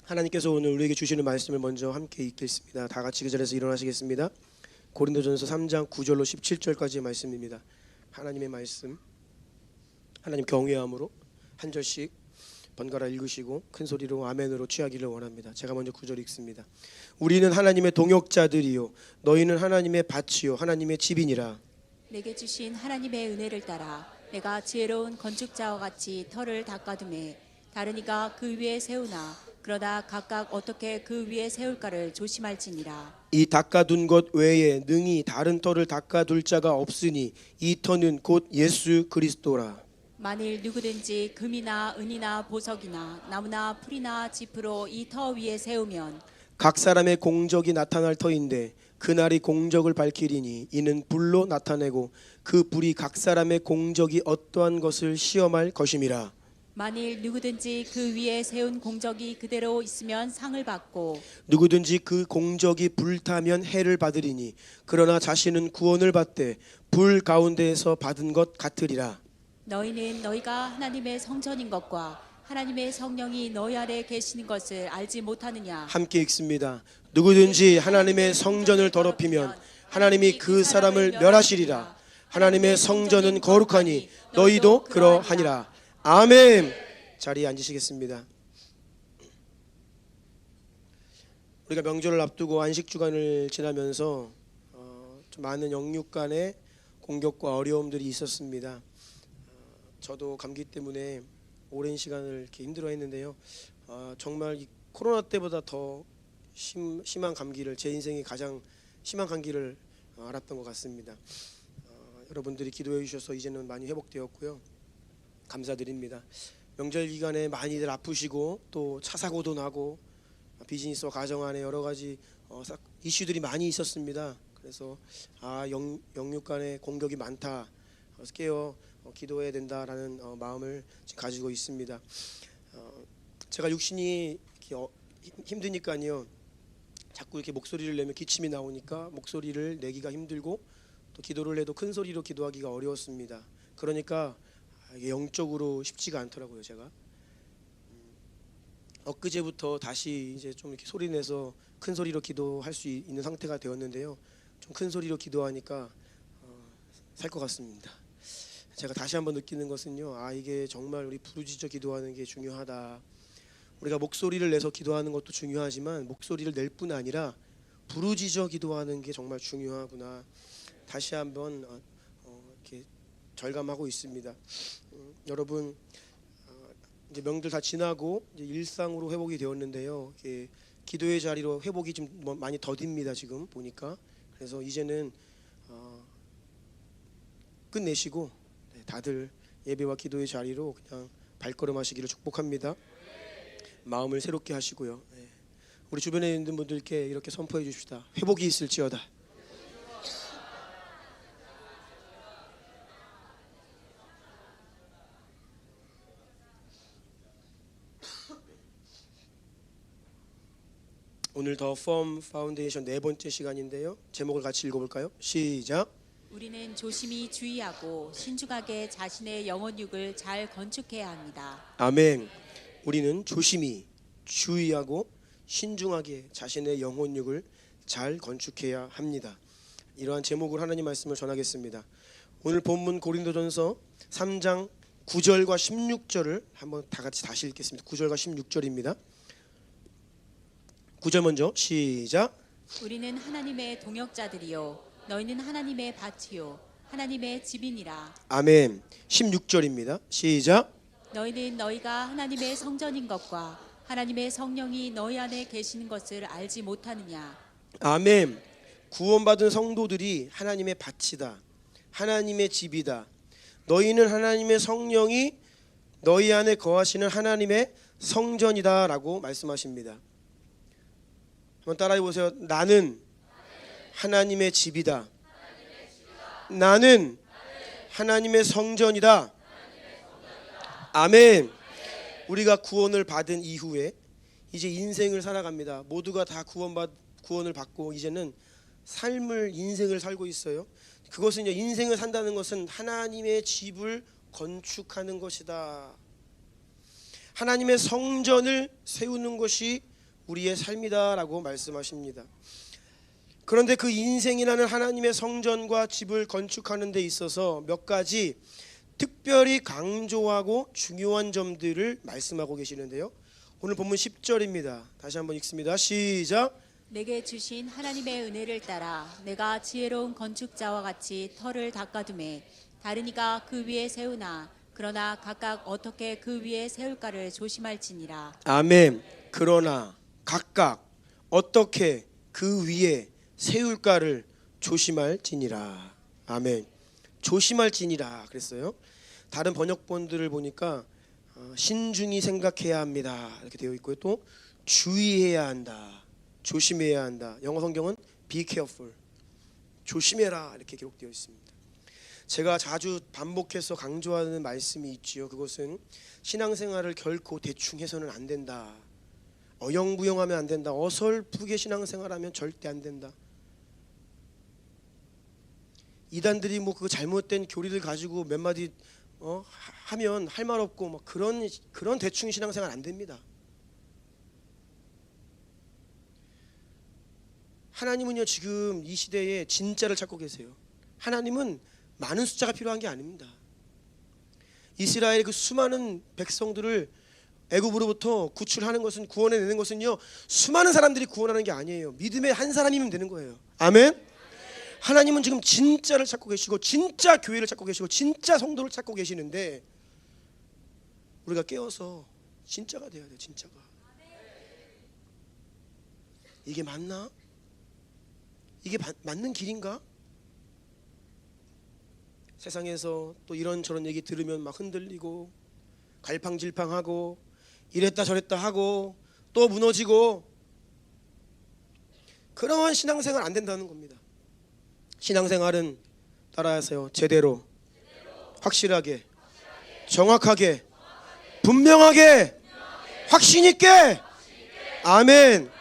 하나님께서 오늘 우리에게 주시는 말씀을 먼저 함께 읽겠습니다. 다 같이 그 자리에서 일어나시겠습니다. 고린도전서 3장 9절로 17절까지의 말씀입니다. 하나님의 말씀, 하나님 경외함으로 한 절씩 번갈아 읽으시고 큰 소리로 아멘으로 취하기를 원합니다. 제가 먼저 9절 읽습니다. 우리는 하나님의 동역자들이요 너희는 하나님의 밭이요 하나님의 집이니라. 내게 주신 하나님의 은혜를 따라 내가 지혜로운 건축자와 같이 터를 닦아두매 다른 이가 그 위에 세우나 그러나 각각 어떻게 그 위에 세울까를 조심할지니라. 이 닦아둔 것 외에 능히 다른 터를 닦아둘 자가 없으니 이 터는 곧 예수 그리스도라. 만일 누구든지 금이나 은이나 보석이나 나무나 풀이나 짚으로 이 터 위에 세우면 각 사람의 공적이 나타날 터인데 그날이 공적을 밝히리니 이는 불로 나타내고 그 불이 각 사람의 공적이 어떠한 것을 시험할 것임이라. 만일 누구든지 그 위에 세운 공적이 그대로 있으면 상을 받고 누구든지 그 공적이 불타면 해를 받으리니 그러나 자신은 구원을 받되 불 가운데에서 받은 것 같으리라. 너희는 너희가 하나님의 성전인 것과 하나님의 성령이 너희 아래 계시는 것을 알지 못하느냐. 함께 읽습니다. 누구든지 하나님의 성전을 더럽히면 하나님이 그 사람을 멸하시리라. 하나님의 성전은 거룩하니 너희도 그러하니라. 아멘. 자리에 앉으시겠습니다. 우리가 명절을 앞두고 안식 주간을 지나면서 좀 많은 영육 간의 공격과 어려움들이 있었습니다. 저도 감기 때문에 오랜 시간을 이렇게 힘들어했는데요. 정말 이 코로나 때보다 더 심한 감기를, 제 인생의 가장 심한 감기를 알았던 것 같습니다. 여러분들이 기도해 주셔서 이제는 많이 회복되었고요. 감사드립니다. 명절 기간에 많이들 아프시고 또 차 사고도 나고 비즈니스와 가정 안에 여러 가지 이슈들이 많이 있었습니다. 그래서 영육 간의 공격이 많다. 깨어 기도해야 된다라는 마음을 가지고 있습니다. 제가 육신이 이렇게 힘드니까요. 자꾸 이렇게 목소리를 내면 기침이 나오니까 목소리를 내기가 힘들고 또 기도를 해도 큰 소리로 기도하기가 어려웠습니다. 그러니까 이게 영적으로 쉽지가 않더라고요. 제가 엊그제부터 다시 이제 좀 이렇게 소리 내서 큰 소리로 기도할 수 있는 상태가 되었는데요. 좀 큰 소리로 기도하니까 살 것 같습니다. 제가 다시 한번 느끼는 것은요. 이게 정말 우리 부르짖어 기도하는 게 중요하다. 우리가 목소리를 내서 기도하는 것도 중요하지만 목소리를 낼 뿐 아니라 부르짖어 기도하는 게 정말 중요하구나. 다시 한번 이렇게 절감하고 있습니다. 여러분 이제 명절 다 지나고 이제 일상으로 회복이 되었는데요. 기도의 자리로 회복이 좀 많이 더딥니다. 지금 보니까. 그래서 이제는 끝내시고 다들 예배와 기도의 자리로 그냥 발걸음하시기를 축복합니다. 마음을 새롭게 하시고요. 우리 주변에 있는 분들께 이렇게 선포해 주십시다. 회복이 있을지어다. 오늘 더 펌 파운데이션 네 번째 시간인데요. 제목을 같이 읽어볼까요? 시작. 우리는 조심히 주의하고 신중하게 자신의 영혼육을 잘 건축해야 합니다. 아멘. 우리는 조심히 주의하고 신중하게 자신의 영혼육을 잘 건축해야 합니다. 이러한 제목으로 하나님 말씀을 전하겠습니다. 오늘 본문 고린도전서 3장 9절과 16절을 한번 다 같이 다시 읽겠습니다. 9절과 16절입니다. 9절 먼저 시작. 우리는 하나님의 동역자들이요 너희는 하나님의 밭이요 하나님의 집이니라. 아멘. 16절입니다. 시작. 너희는 너희가 하나님의 성전인 것과 하나님의 성령이 너희 안에 계시는 것을 알지 못하느냐. 아멘. 구원받은 성도들이 하나님의 밭이다. 하나님의 집이다. 너희는 하나님의 성령이 너희 안에 거하시는 하나님의 성전이다 라고 말씀하십니다. 한번 따라해 보세요. 나는 하나님의 집이다. 나는 하나님의 성전이다. 아멘. 우리가 구원을 받은 이후에 이제 인생을 살아갑니다. 모두가 다 구원을 받고 이제는 인생을 살고 있어요. 그것은 인생을 산다는 것은 하나님의 집을 건축하는 것이다. 하나님의 성전을 세우는 것이 우리의 삶이다라고 말씀하십니다. 그런데 그 인생이라는 하나님의 성전과 집을 건축하는 데 있어서 몇 가지 특별히 강조하고 중요한 점들을 말씀하고 계시는데요. 오늘 본문 10절입니다. 다시 한번 읽습니다. 시작. 내게 주신 하나님의 은혜를 따라 내가 지혜로운 건축자와 같이 터를 닦아두매 다른 이가 그 위에 세우나 그러나 각각 어떻게 그 위에 세울까를 조심할지니라. 아멘. 그러나 각각 어떻게 그 위에 세울까를 조심할지니라. 아멘. 조심할지니라 그랬어요. 다른 번역본들을 보니까 신중히 생각해야 합니다 이렇게 되어 있고요. 또 주의해야 한다, 조심해야 한다. 영어 성경은 be careful, 조심해라 이렇게 기록되어 있습니다. 제가 자주 반복해서 강조하는 말씀이 있지요. 그것은 신앙생활을 결코 대충 해서는 안 된다. 어영부영하면 안 된다. 어설프게 신앙생활하면 절대 안 된다. 이단들이 뭐 그 잘못된 교리를 가지고 몇 마디 하면 할 말 없고 뭐 그런 대충 신앙생활 안 됩니다. 하나님은요 지금 이 시대에 진짜를 찾고 계세요. 하나님은 많은 숫자가 필요한 게 아닙니다. 이스라엘의 그 수많은 백성들을 애굽으로부터 구출하는 것은, 구원해내는 것은요 수많은 사람들이 구원하는 게 아니에요. 믿음의 한 사람이면 되는 거예요. 아멘. 하나님은 지금 진짜를 찾고 계시고 진짜 교회를 찾고 계시고 진짜 성도를 찾고 계시는데 우리가 깨어서 진짜가 돼야 돼요. 진짜가. 이게 맞나? 이게 맞는 길인가? 세상에서 또 이런저런 얘기 들으면 막 흔들리고 갈팡질팡하고 이랬다 저랬다 하고 또 무너지고, 그런 신앙생활 안 된다는 겁니다. 신앙생활은 따라하세요. 제대로, 확실하게, 정확하게, 분명하게, 확신 있게. 아멘.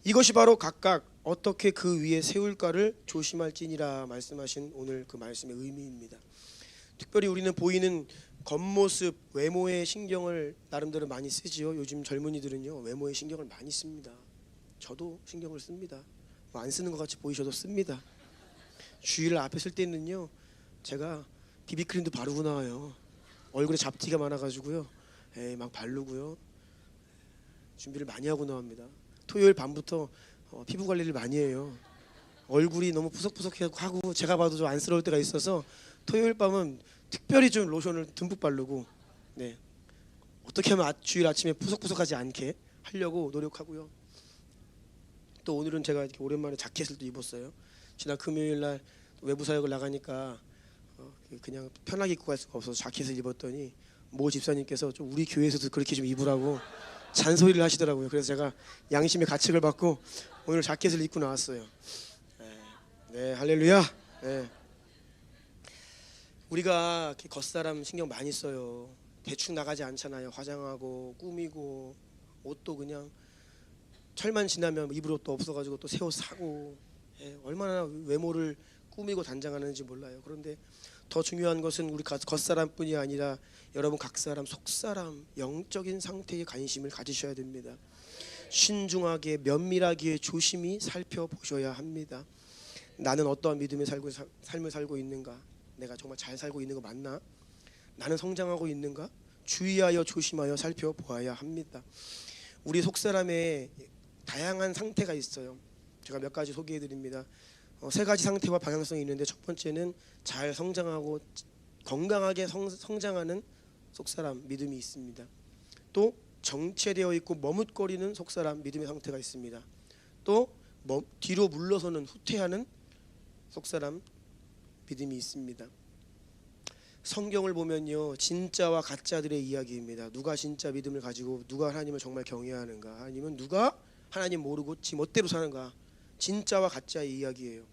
이것이 바로 각각 어떻게 그 위에 세울까를 조심할지니라 말씀하신 오늘 그 말씀의 의미입니다. 특별히 우리는 보이는 겉모습, 외모에 신경을 나름대로 많이 쓰지요. 요즘 젊은이들은요 외모에 신경을 많이 씁니다. 저도 신경을 씁니다. 뭐 안 쓰는 것 같이 보이셔도 씁니다. 주위를 앞에 쓸 때는요 제가 비비크림도 바르고 나와요. 얼굴에 잡티가 많아가지고요 막 바르고요 준비를 많이 하고 나옵니다. 토요일 밤부터 피부 관리를 많이 해요. 얼굴이 너무 푸석푸석하고 제가 봐도 좀 안쓰러울 때가 있어서 토요일 밤은 특별히 좀 로션을 듬뿍 바르고 어떻게 하면 주일 아침에 푸석푸석하지 않게 하려고 노력하고요. 또 오늘은 제가 이렇게 오랜만에 자켓을 또 입었어요. 지난 금요일 날 외부 사역을 나가니까 그냥 편하게 입고 갈 수가 없어서 자켓을 입었더니 모 집사님께서 좀 우리 교회에서도 그렇게 좀 입으라고 잔소리를 하시더라고요. 그래서 제가 양심의 가책을 받고 오늘 자켓을 입고 나왔어요. 네, 할렐루야. 네. 우리가 겉사람 신경 많이 써요. 대충 나가지 않잖아요. 화장하고 꾸미고 옷도 그냥 철만 지나면 입을 옷도 없어가지고 또 새 옷 사고 얼마나 외모를 꾸미고 단장하는지 몰라요. 그런데 더 중요한 것은 우리 겉사람뿐이 아니라 여러분 각 사람 속사람 영적인 상태에 관심을 가지셔야 됩니다. 신중하게 면밀하게 조심히 살펴보셔야 합니다. 나는 어떠한 믿음의 삶을 살고 있는가? 내가 정말 잘 살고 있는 거 맞나? 나는 성장하고 있는가? 주의하여 조심하여 살펴보아야 합니다. 우리 속사람의 다양한 상태가 있어요. 제가 몇 가지 소개해드립니다. 세 가지 상태와 방향성이 있는데 첫 번째는 잘 성장하고 건강하게 성장하는 속사람 믿음이 있습니다. 또 정체되어 있고 머뭇거리는 속사람 믿음의 상태가 있습니다. 또 뒤로 물러서는 후퇴하는 속사람 믿음이 있습니다. 성경을 보면요 진짜와 가짜들의 이야기입니다. 누가 진짜 믿음을 가지고 누가 하나님을 정말 경외하는가, 아니면 누가 하나님 모르고 지 멋대로 사는가, 진짜와 가짜의 이야기예요.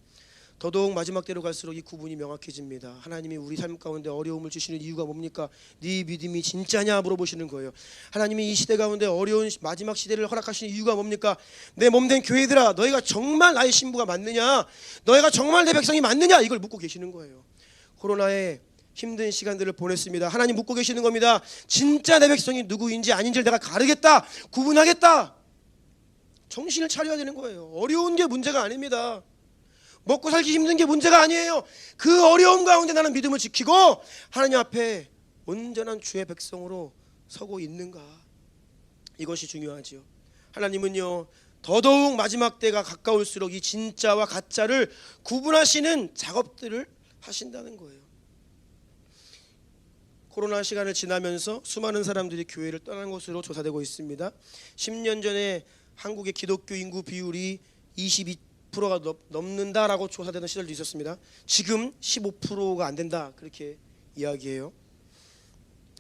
더더욱 마지막 때로 갈수록 이 구분이 명확해집니다. 하나님이 우리 삶 가운데 어려움을 주시는 이유가 뭡니까? 네 믿음이 진짜냐 물어보시는 거예요. 하나님이 이 시대 가운데 어려운 마지막 시대를 허락하시는 이유가 뭡니까? 내 몸된 교회들아, 너희가 정말 나의 신부가 맞느냐? 너희가 정말 내 백성이 맞느냐? 이걸 묻고 계시는 거예요. 코로나에 힘든 시간들을 보냈습니다. 하나님 묻고 계시는 겁니다. 진짜 내 백성이 누구인지 아닌지를 내가 가르겠다, 구분하겠다. 정신을 차려야 되는 거예요. 어려운 게 문제가 아닙니다. 먹고 살기 힘든 게 문제가 아니에요. 그 어려움 가운데 나는 믿음을 지키고 하나님 앞에 온전한 주의 백성으로 서고 있는가, 이것이 중요하지요. 하나님은요, 더더욱 마지막 때가 가까울수록 이 진짜와 가짜를 구분하시는 작업들을 하신다는 거예요. 코로나 시간을 지나면서 수많은 사람들이 교회를 떠난 것으로 조사되고 있습니다. 10년 전에 한국의 기독교 인구 비율이 22%가 넘는다라고 조사되는 시절도 있었습니다. 지금 15%가 안 된다, 그렇게 이야기해요.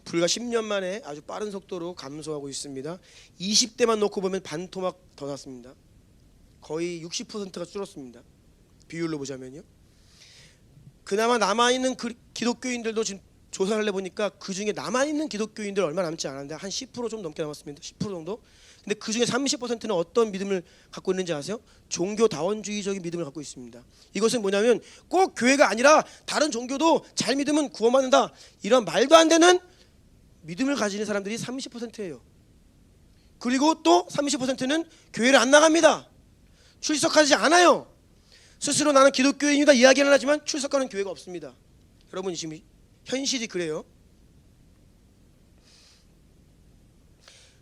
불과 10년 만에 아주 빠른 속도로 감소하고 있습니다. 20대만 놓고 보면 반토막 더 났습니다. 거의 60%가 줄었습니다. 비율로 보자면요. 그나마 남아있는 기독교인들도 지금 조사를 해보니까 그 중에 남아있는 기독교인들 얼마 남지 않았는데 한 10% 좀 넘게 남았습니다. 10% 정도. 근데 그 중에 30%는 어떤 믿음을 갖고 있는지 아세요? 종교다원주의적인 믿음을 갖고 있습니다. 이것은 뭐냐면 꼭 교회가 아니라 다른 종교도 잘 믿으면 구원받는다, 이런 말도 안 되는 믿음을 가지는 사람들이 30%예요. 그리고 또 30%는 교회를 안 나갑니다. 출석하지 않아요. 스스로 나는 기독교인이다 이야기는 하지만 출석하는 교회가 없습니다. 여러분, 지금 현실이 그래요.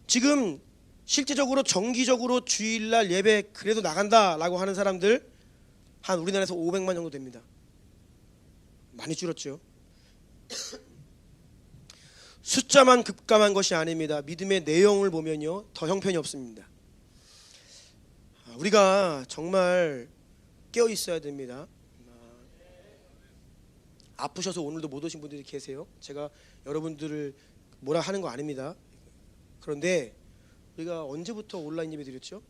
지금 실제적으로 정기적으로 주일날 예배 그래도 나간다라고 하는 사람들 한 우리나라에서 500만 정도 됩니다. 많이 줄었죠. 숫자만 급감한 것이 아닙니다. 믿음의 내용을 보면요, 더 형편이 없습니다. 우리가 정말 깨어 있어야 됩니다. 아프셔서 오늘도 못 오신 분들이 계세요. 제가 여러분들을 뭐라 하는 거 아닙니다. 그런데 우리가 언제부터 온라인 예배 드렸죠?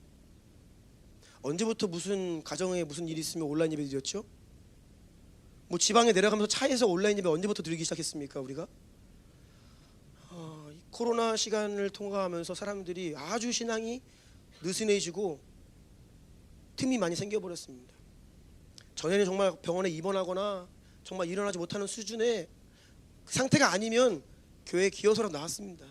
언제부터 무슨 가정에 무슨 일이 있으면 온라인 예배 드렸죠? 뭐 지방에 내려가면서 차에서 온라인 예배 언제부터 드리기 시작했습니까? 우리가 코로나 시간을 통과하면서 사람들이 아주 신앙이 느슨해지고 틈이 많이 생겨버렸습니다. 전에는 정말 병원에 입원하거나 정말 일어나지 못하는 수준의 상태가 아니면 교회에 기어서라도 나왔습니다.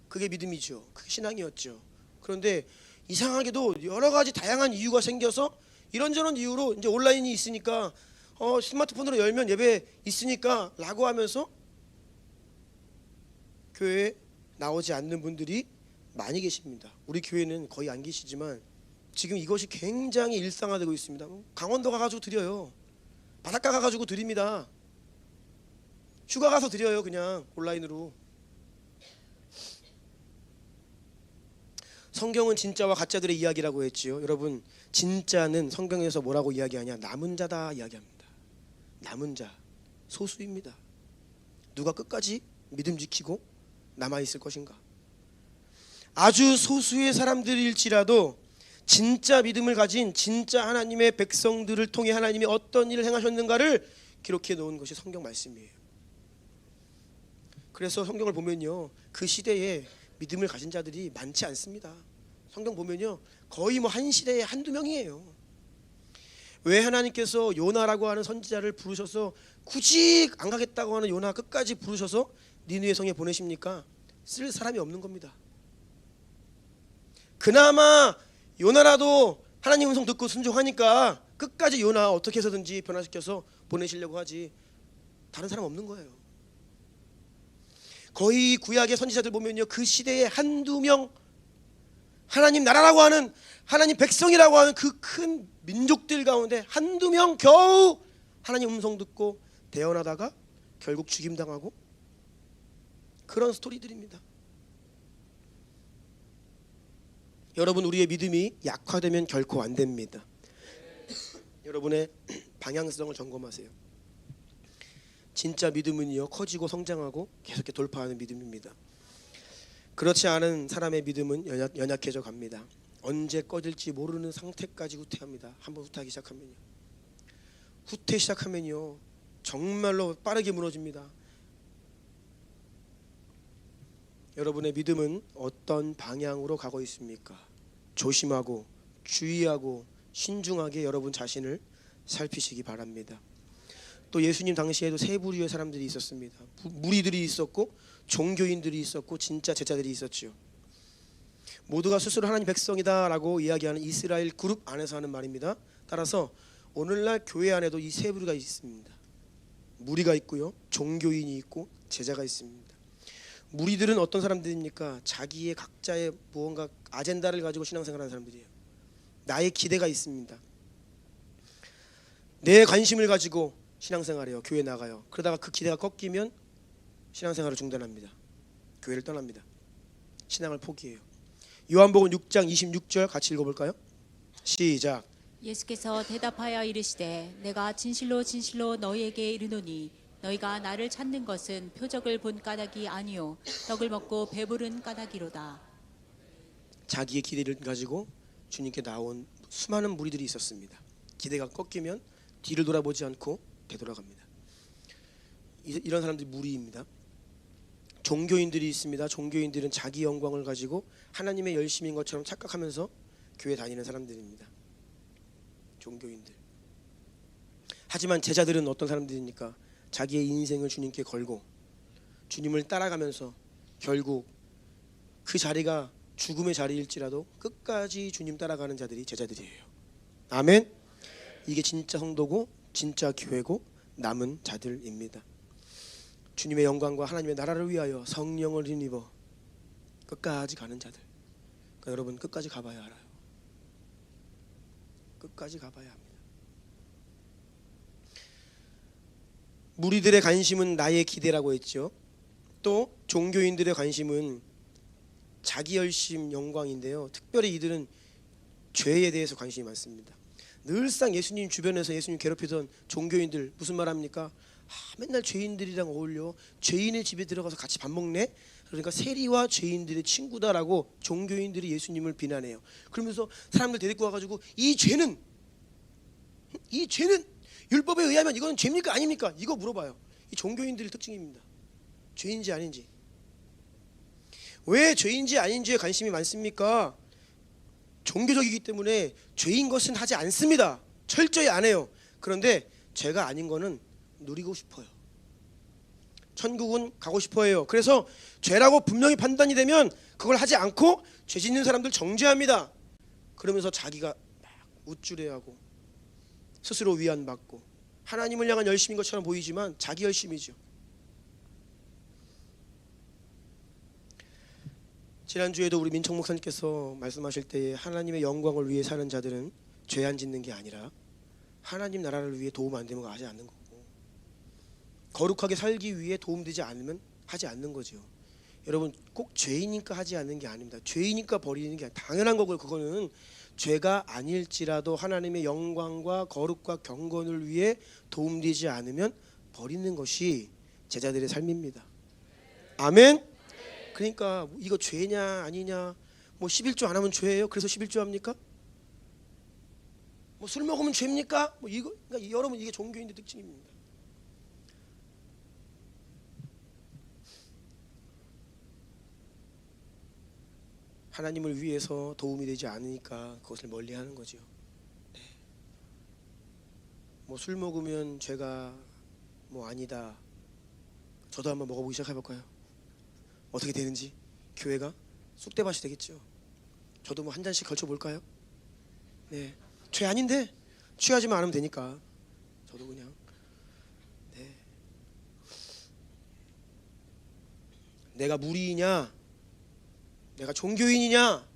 그게 믿음이죠. 그게 신앙이었죠. 그런데 이상하게도 여러 가지 다양한 이유가 생겨서 이런저런 이유로 이제 온라인이 있으니까 스마트폰으로 열면 예배 있으니까 라고 하면서 교회에 나오지 않는 분들이 많이 계십니다. 우리 교회는 거의 안 계시지만 지금 이것이 굉장히 일상화되고 있습니다. 강원도 가가지고 드려요. 바닷가 가가지고 드립니다. 휴가 가서 드려요. 그냥 온라인으로. 성경은 진짜와 가짜들의 이야기라고 했지요. 여러분, 진짜는 성경에서 뭐라고 이야기하냐? 남은 자다 이야기합니다. 남은 자, 소수입니다. 누가 끝까지 믿음 지키고 남아있을 것인가? 아주 소수의 사람들일지라도 진짜 믿음을 가진 진짜 하나님의 백성들을 통해 하나님이 어떤 일을 행하셨는가를 기록해 놓은 것이 성경 말씀이에요. 그래서 성경을 보면요, 그 시대에 믿음을 가진 자들이 많지 않습니다. 성경 보면요, 거의 뭐 한 시대에 한두 명이에요. 왜 하나님께서 요나라고 하는 선지자를 부르셔서 굳이 안 가겠다고 하는 요나 끝까지 부르셔서 니느웨 성에 보내십니까? 쓸 사람이 없는 겁니다. 그나마 요나라도 하나님 음성 듣고 순종하니까 끝까지 요나 어떻게 해서든지 변화시켜서 보내시려고 하지, 다른 사람 없는 거예요. 거의 구약의 선지자들 보면요, 그 시대에 한두 명, 하나님 나라라고 하는, 하나님 백성이라고 하는 그 큰 민족들 가운데 한두 명 겨우 하나님 음성 듣고 대언하다가 결국 죽임당하고, 그런 스토리들입니다. 여러분, 우리의 믿음이 약화되면 결코 안 됩니다. 여러분의 방향성을 점검하세요. 진짜 믿음은요, 커지고 성장하고 계속 돌파하는 믿음입니다. 그렇지 않은 사람의 믿음은 연약해져 갑니다. 언제 꺼질지 모르는 상태까지 후퇴합니다. 한번 후퇴하기 시작하면요, 후퇴 시작하면요 정말로 빠르게 무너집니다. 여러분의 믿음은 어떤 방향으로 가고 있습니까? 조심하고 주의하고 신중하게 여러분 자신을 살피시기 바랍니다. 또 예수님 당시에도 세 부류의 사람들이 있었습니다. 무리들이 있었고 종교인들이 있었고 진짜 제자들이 있었죠. 모두가 스스로 하나님 백성이다라고 이야기하는 이스라엘 그룹 안에서 하는 말입니다. 따라서 오늘날 교회 안에도 이 세 부류가 있습니다. 무리가 있고요, 종교인이 있고 제자가 있습니다. 무리들은 어떤 사람들입니까? 자기의 각자의 무언가 아젠다를 가지고 신앙생활하는 사람들이에요. 나의 기대가 있습니다. 내 관심을 가지고 신앙생활해요. 교회 나가요. 그러다가 그 기대가 꺾이면 신앙생활을 중단합니다. 교회를 떠납니다. 신앙을 포기해요. 요한복음 6장 26절 같이 읽어볼까요? 시작. 예수께서 대답하여 이르시되 내가 진실로 진실로 너희에게 이르노니 너희가 나를 찾는 것은 표적을 본 까닭이 아니요 떡을 먹고 배부른 까닭이로다. 자기의 기대를 가지고 주님께 나온 수많은 무리들이 있었습니다. 기대가 꺾이면 뒤를 돌아보지 않고 되돌아갑니다. 이런 사람들이 무리입니다. 종교인들이 있습니다. 종교인들은 자기 영광을 가지고 하나님의 열심인 것처럼 착각하면서 교회 다니는 사람들입니다. 종교인들. 하지만 제자들은 어떤 사람들입니까? 자기의 인생을 주님께 걸고 주님을 따라가면서 결국 그 자리가 죽음의 자리일지라도 끝까지 주님 따라가는 자들이 제자들이에요. 아멘. 이게 진짜 성도고 진짜 교회고 남은 자들입니다. 주님의 영광과 하나님의 나라를 위하여 성령을 힘입어 끝까지 가는 자들. 그러니까 여러분 끝까지 가봐야 알아요. 끝까지 가봐야 합니다. 무리들의 관심은 나의 기대라고 했죠. 또 종교인들의 관심은 자기 열심 영광인데요. 특별히 이들은 죄에 대해서 관심이 많습니다. 늘상 예수님 주변에서 예수님 괴롭히던 종교인들 무슨 말합니까? 맨날 죄인들이랑 어울려. 죄인의 집에 들어가서 같이 밥 먹네. 그러니까 세리와 죄인들의 친구다라고 종교인들이 예수님을 비난해요. 그러면서 사람들 데리고 와가지고 이 죄는 율법에 의하면 이거는 죄입니까 아닙니까? 이거 물어봐요. 이 종교인들의 특징입니다. 죄인지 아닌지. 왜 죄인지 아닌지에 관심이 많습니까? 종교적이기 때문에 죄인 것은 하지 않습니다. 철저히 안 해요. 그런데 죄가 아닌 거는 누리고 싶어요. 천국은 가고 싶어해요. 그래서 죄라고 분명히 판단이 되면 그걸 하지 않고 죄 짓는 사람들 정죄합니다. 그러면서 자기가 막 우쭐해하고 스스로 위안받고 하나님을 향한 열심인 것처럼 보이지만 자기 열심이죠. 지난주에도 우리 민청 목사님께서 말씀하실 때에 하나님의 영광을 위해 사는 자들은 죄 안 짓는 게 아니라 하나님 나라를 위해 도움 안 되면 하지 않는 거고, 거룩하게 살기 위해 도움되지 않으면 하지 않는 거죠. 여러분 꼭 죄이니까 하지 않는 게 아닙니다. 죄이니까 버리는 게 당연한 거고요. 그거는 죄가 아닐지라도 하나님의 영광과 거룩과 경건을 위해 도움되지 않으면 버리는 것이 제자들의 삶입니다. 아멘. 그러니까 이거 죄냐 아니냐, 뭐 11조 안 하면 죄예요? 그래서 11조 합니까? 뭐 술 먹으면 죄입니까? 뭐 이거, 그러니까 여러분 이게 종교인의 특징입니다. 하나님을 위해서 도움이 되지 않으니까 그것을 멀리하는 거죠. 네. 뭐 술 먹으면 죄가 뭐 아니다. 저도 한번 먹어보기 시작해볼까요? 어떻게 되는지. 교회가 쑥대밭이 되겠죠. 저도 뭐 한 잔씩 걸쳐볼까요? 네, 죄 아닌데 취하지만 않으면 되니까 저도 그냥. 네. 내가 무리이냐, 내가 종교인이냐,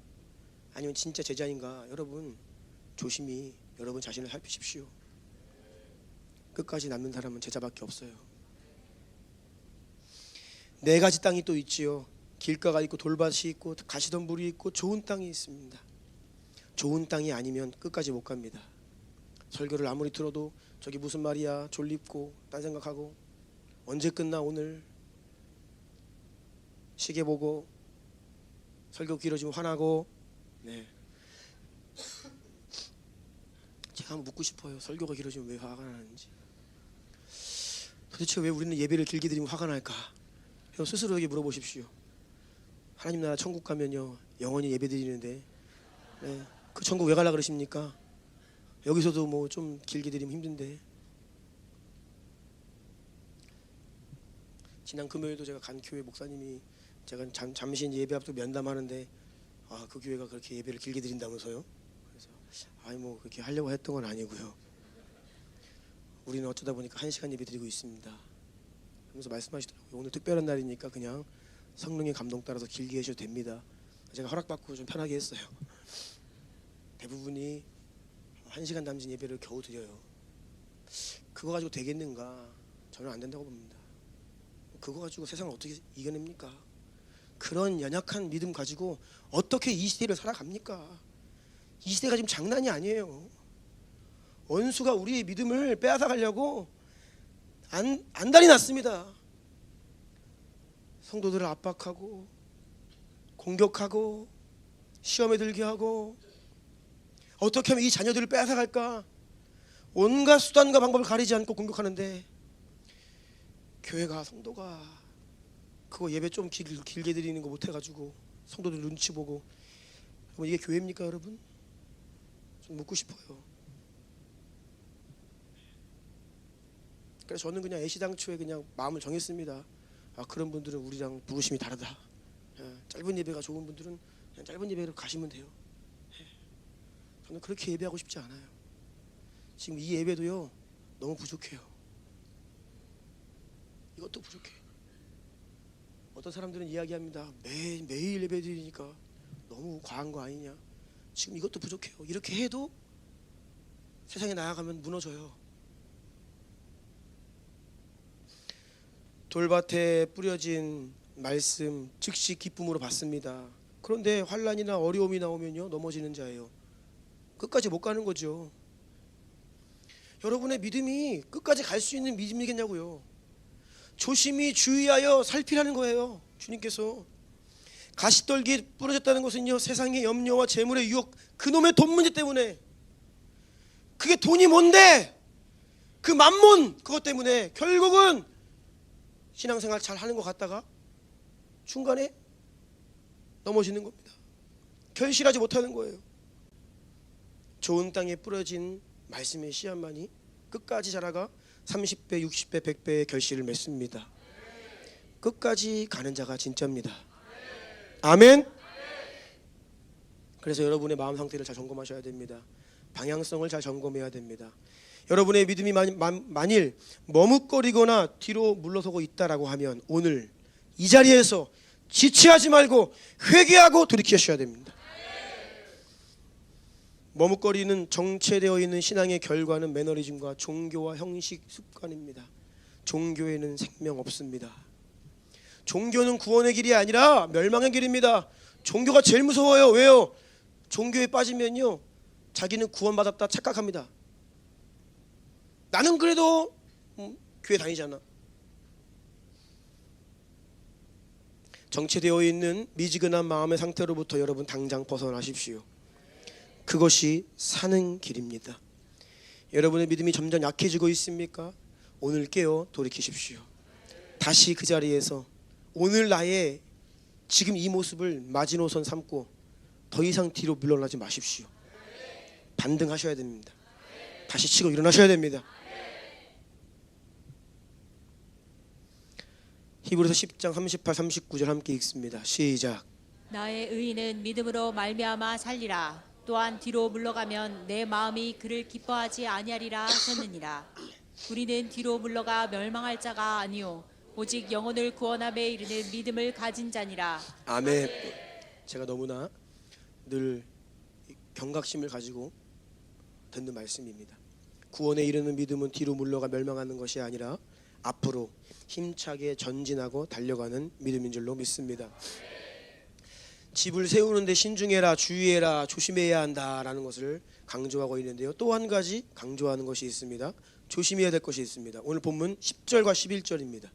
아니면 진짜 제자인가, 여러분 조심히 여러분 자신을 살피십시오. 끝까지 남는 사람은 제자밖에 없어요. 네 가지 땅이 또 있지요. 길가가 있고 돌밭이 있고 가시덤불이 있고 좋은 땅이 있습니다. 좋은 땅이 아니면 끝까지 못 갑니다. 설교를 아무리 들어도 저게 무슨 말이야 졸립고 딴 생각하고, 언제 끝나 오늘, 시계 보고 설교 길어지면 화나고. 네. 제가 한번 묻고 싶어요. 설교가 길어지면 왜 화가 나는지. 도대체 왜 우리는 예배를 길게 드리면 화가 날까? 스스로에게 물어보십시오. 하나님 나라 천국 가면요 영원히 예배 드리는데, 네, 그 천국 왜 가려고 그러십니까? 여기서도 뭐 좀 길게 드리면 힘든데. 지난 금요일도 제가 간 교회 목사님이, 제가 잠시 예배 앞두고 면담하는데 아, 그 교회가 그렇게 예배를 길게 드린다면서요? 그래서 아니 뭐 그렇게 하려고 했던 건 아니고요. 우리는 어쩌다 보니까 1시간 예배 드리고 있습니다. 그러면서 말씀하시더라고요. 오늘 특별한 날이니까 그냥 성령의 감동 따라서 길게 하셔도 됩니다. 제가 허락받고 좀 편하게 했어요. 대부분이 1시간 남짓 예배를 겨우 드려요. 그거 가지고 되겠는가? 저는 안 된다고 봅니다. 그거 가지고 세상을 어떻게 이겨냅니까? 그런 연약한 믿음 가지고 어떻게 이 시대를 살아갑니까? 이 시대가 지금 장난이 아니에요. 원수가 우리의 믿음을 빼앗아 가려고 안달이 났습니다. 성도들을 압박하고 공격하고 시험에 들게 하고 어떻게 하면 이 자녀들을 빼앗아 갈까? 온갖 수단과 방법을 가리지 않고 공격하는데 교회가 성도가 그거 예배 좀 길게 드리는 거 못해가지고 성도들 눈치 보고 이게 교회입니까 여러분? 좀 묻고 싶어요. 그래서 저는 그냥 애시당초에 그냥 마음을 정했습니다. 아, 그런 분들은 우리랑 부르심이 다르다. 짧은 예배가 좋은 분들은 그냥 짧은 예배로 가시면 돼요. 저는 그렇게 예배하고 싶지 않아요. 지금 이 예배도요 너무 부족해요. 이것도 부족해. 어떤 사람들은 이야기합니다. 매일 예배 드리니까 너무 과한 거 아니냐. 지금 이것도 부족해요. 이렇게 해도 세상에 나아가면 무너져요. 돌밭에 뿌려진 말씀 즉시 기쁨으로 받습니다. 그런데 환난이나 어려움이 나오면요 넘어지는 자예요. 끝까지 못 가는 거죠. 여러분의 믿음이 끝까지 갈 수 있는 믿음이겠냐고요. 조심히 주의하여 살피라는 거예요. 주님께서 가시떨기에 부러졌다는 것은요 세상의 염려와 재물의 유혹, 그놈의 돈 문제 때문에. 그게 돈이 뭔데? 그 만몬 그것 때문에 결국은 신앙생활 잘 하는 것 같다가 중간에 넘어지는 겁니다. 결실하지 못하는 거예요. 좋은 땅에 뿌려진 말씀의 씨앗만이 끝까지 자라가 30배, 60배, 100배의 결실을 맺습니다. 끝까지 가는 자가 진짜입니다. 아멘. 그래서 여러분의 마음 상태를 잘 점검하셔야 됩니다. 방향성을 잘 점검해야 됩니다. 여러분의 믿음이 만일 머뭇거리거나 뒤로 물러서고 있다라고 하면 오늘 이 자리에서 지체하지 말고 회개하고 돌이키셔야 됩니다. 머뭇거리는 정체되어 있는 신앙의 결과는 매너리즘과 종교와 형식 습관입니다. 종교에는 생명 없습니다. 종교는 구원의 길이 아니라 멸망의 길입니다. 종교가 제일 무서워요. 왜요? 종교에 빠지면요 자기는 구원받았다 착각합니다. 나는 그래도 교회 다니잖아. 정체되어 있는 미지근한 마음의 상태로부터 여러분 당장 벗어나십시오. 그것이 사는 길입니다. 여러분의 믿음이 점점 약해지고 있습니까? 오늘 깨어 돌이키십시오. 다시 그 자리에서 오늘 나의 지금 이 모습을 마지노선 삼고 더 이상 뒤로 물러나지 마십시오. 반등하셔야 됩니다. 다시 치고 일어나셔야 됩니다. 히브리서 10장 38, 39절 함께 읽습니다. 시작. 나의 의인은 믿음으로 말미암아 살리라. 또한 뒤로 물러가면 내 마음이 그를 기뻐하지 아니하리라 하셨느니라. 우리는 뒤로 물러가 멸망할 자가 아니요 오직 영혼을 구원함에 이르는 믿음을 가진 자니라. 아멘. 제가 너무나 늘 경각심을 가지고 듣는 말씀입니다. 구원에 이르는 믿음은 뒤로 물러가 멸망하는 것이 아니라 앞으로 힘차게 전진하고 달려가는 믿음인 줄로 믿습니다. 집을 세우는데 신중해라, 주의해라, 조심해야 한다라는 것을 강조하고 있는데요. 또 한 가지 강조하는 것이 있습니다. 조심해야 될 것이 있습니다. 오늘 본문 10절과 11절입니다.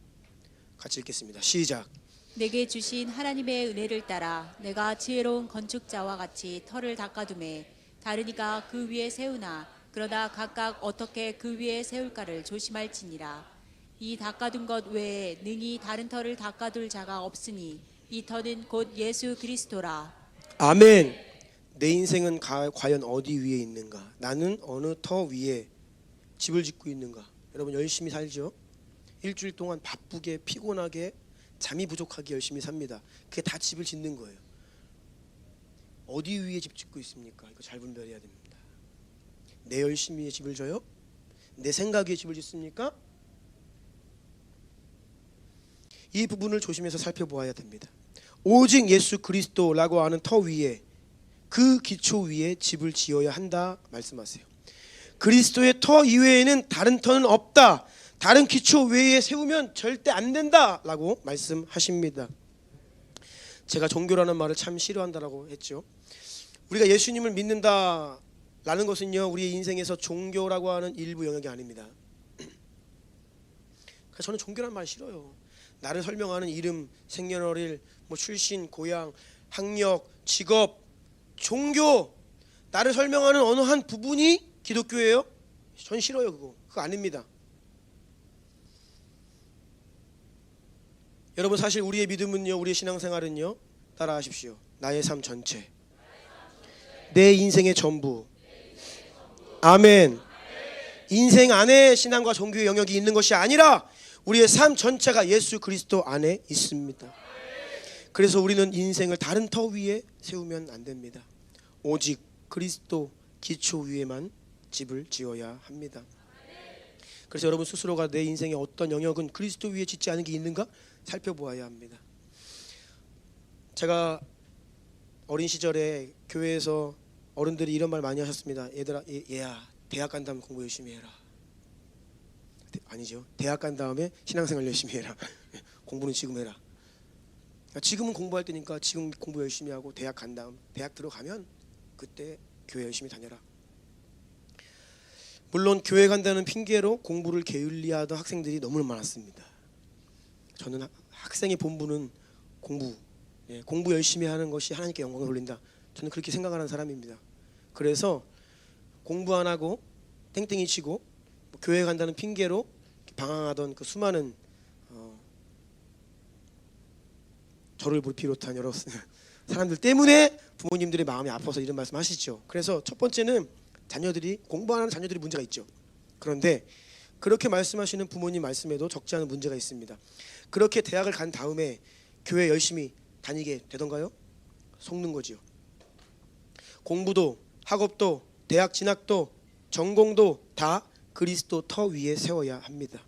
같이 읽겠습니다. 시작. 내게 주신 하나님의 은혜를 따라 내가 지혜로운 건축자와 같이 터를 닦아두매 다른 이가 그 위에 세우나 그러나 각각 어떻게 그 위에 세울까를 조심할지니라. 이 닦아둔 것 외에 능히 다른 터를 닦아둘 자가 없으니 이 터는 곧 예수 그리스도라. 아멘. 내 인생은 과연 어디 위에 있는가? 나는 어느 터 위에 집을 짓고 있는가? 여러분 열심히 살죠? 일주일 동안 바쁘게 피곤하게 잠이 부족하게 열심히 삽니다. 그게 다 집을 짓는 거예요. 어디 위에 집 짓고 있습니까? 이거 잘 분별해야 됩니다. 내 열심 위에 집을 져요? 내 생각 위에 집을 짓습니까? 이 부분을 조심해서 살펴보아야 됩니다. 오직 예수 그리스도라고 하는 터 위에, 그 기초 위에 집을 지어야 한다 말씀하세요. 그리스도의 터 이외에는 다른 터는 없다. 다른 기초 외에 세우면 절대 안 된다라고 말씀하십니다. 제가 종교라는 말을 참 싫어한다라고 했죠. 우리가 예수님을 믿는다라는 것은요, 우리의 인생에서 종교라고 하는 일부 영역이 아닙니다. 그래서 저는 종교라는 말 싫어요. 나를 설명하는 이름, 생년월일, 뭐 출신, 고향, 학력, 직업, 종교, 나를 설명하는 어느 한 부분이 기독교예요? 전 싫어요. 그거 아닙니다. 여러분, 사실 우리의 믿음은요, 우리의 신앙생활은요, 따라하십시오. 나의 삶 전체, 내 인생의 전부. 아멘. 인생 안에 신앙과 종교의 영역이 있는 것이 아니라 우리의 삶 전체가 예수 그리스도 안에 있습니다. 그래서 우리는 인생을 다른 터 위에 세우면 안 됩니다. 오직 그리스도 기초 위에만 집을 지어야 합니다. 그래서 여러분 스스로가 내 인생의 어떤 영역은 그리스도 위에 짓지 않은 게 있는가 살펴보아야 합니다. 제가 어린 시절에 교회에서 어른들이 이런 말 많이 하셨습니다. 얘들아, 얘야, 대학 간 다음에 공부 열심히 해라. 아니죠. 대학 간 다음에 신앙생활 열심히 해라. 공부는 지금 해라. 지금은 공부할 때니까 지금 공부 열심히 하고 대학 간 다음, 대학 들어가면 그때 교회 열심히 다녀라. 물론 교회 간다는 핑계로 공부를 게을리하던 학생들이 너무 많았습니다. 저는 학생의 본분은 공부, 공부 열심히 하는 것이 하나님께 영광을 돌린다. 저는 그렇게 생각하는 사람입니다. 그래서 공부 안 하고 땡땡이 치고 교회 간다는 핑계로 방황하던 그 수많은 저를 비롯한 여러 사람들 때문에 부모님들의 마음이 아파서 이런 말씀 하시죠. 그래서 첫 번째는 자녀들이 공부하는 자녀들이 문제가 있죠. 그런데 그렇게 말씀하시는 부모님 말씀에도 적지 않은 문제가 있습니다. 그렇게 대학을 간 다음에 교회 열심히 다니게 되던가요? 속는 거지요. 공부도 학업도 대학 진학도 전공도 다 그리스도 터 위에 세워야 합니다.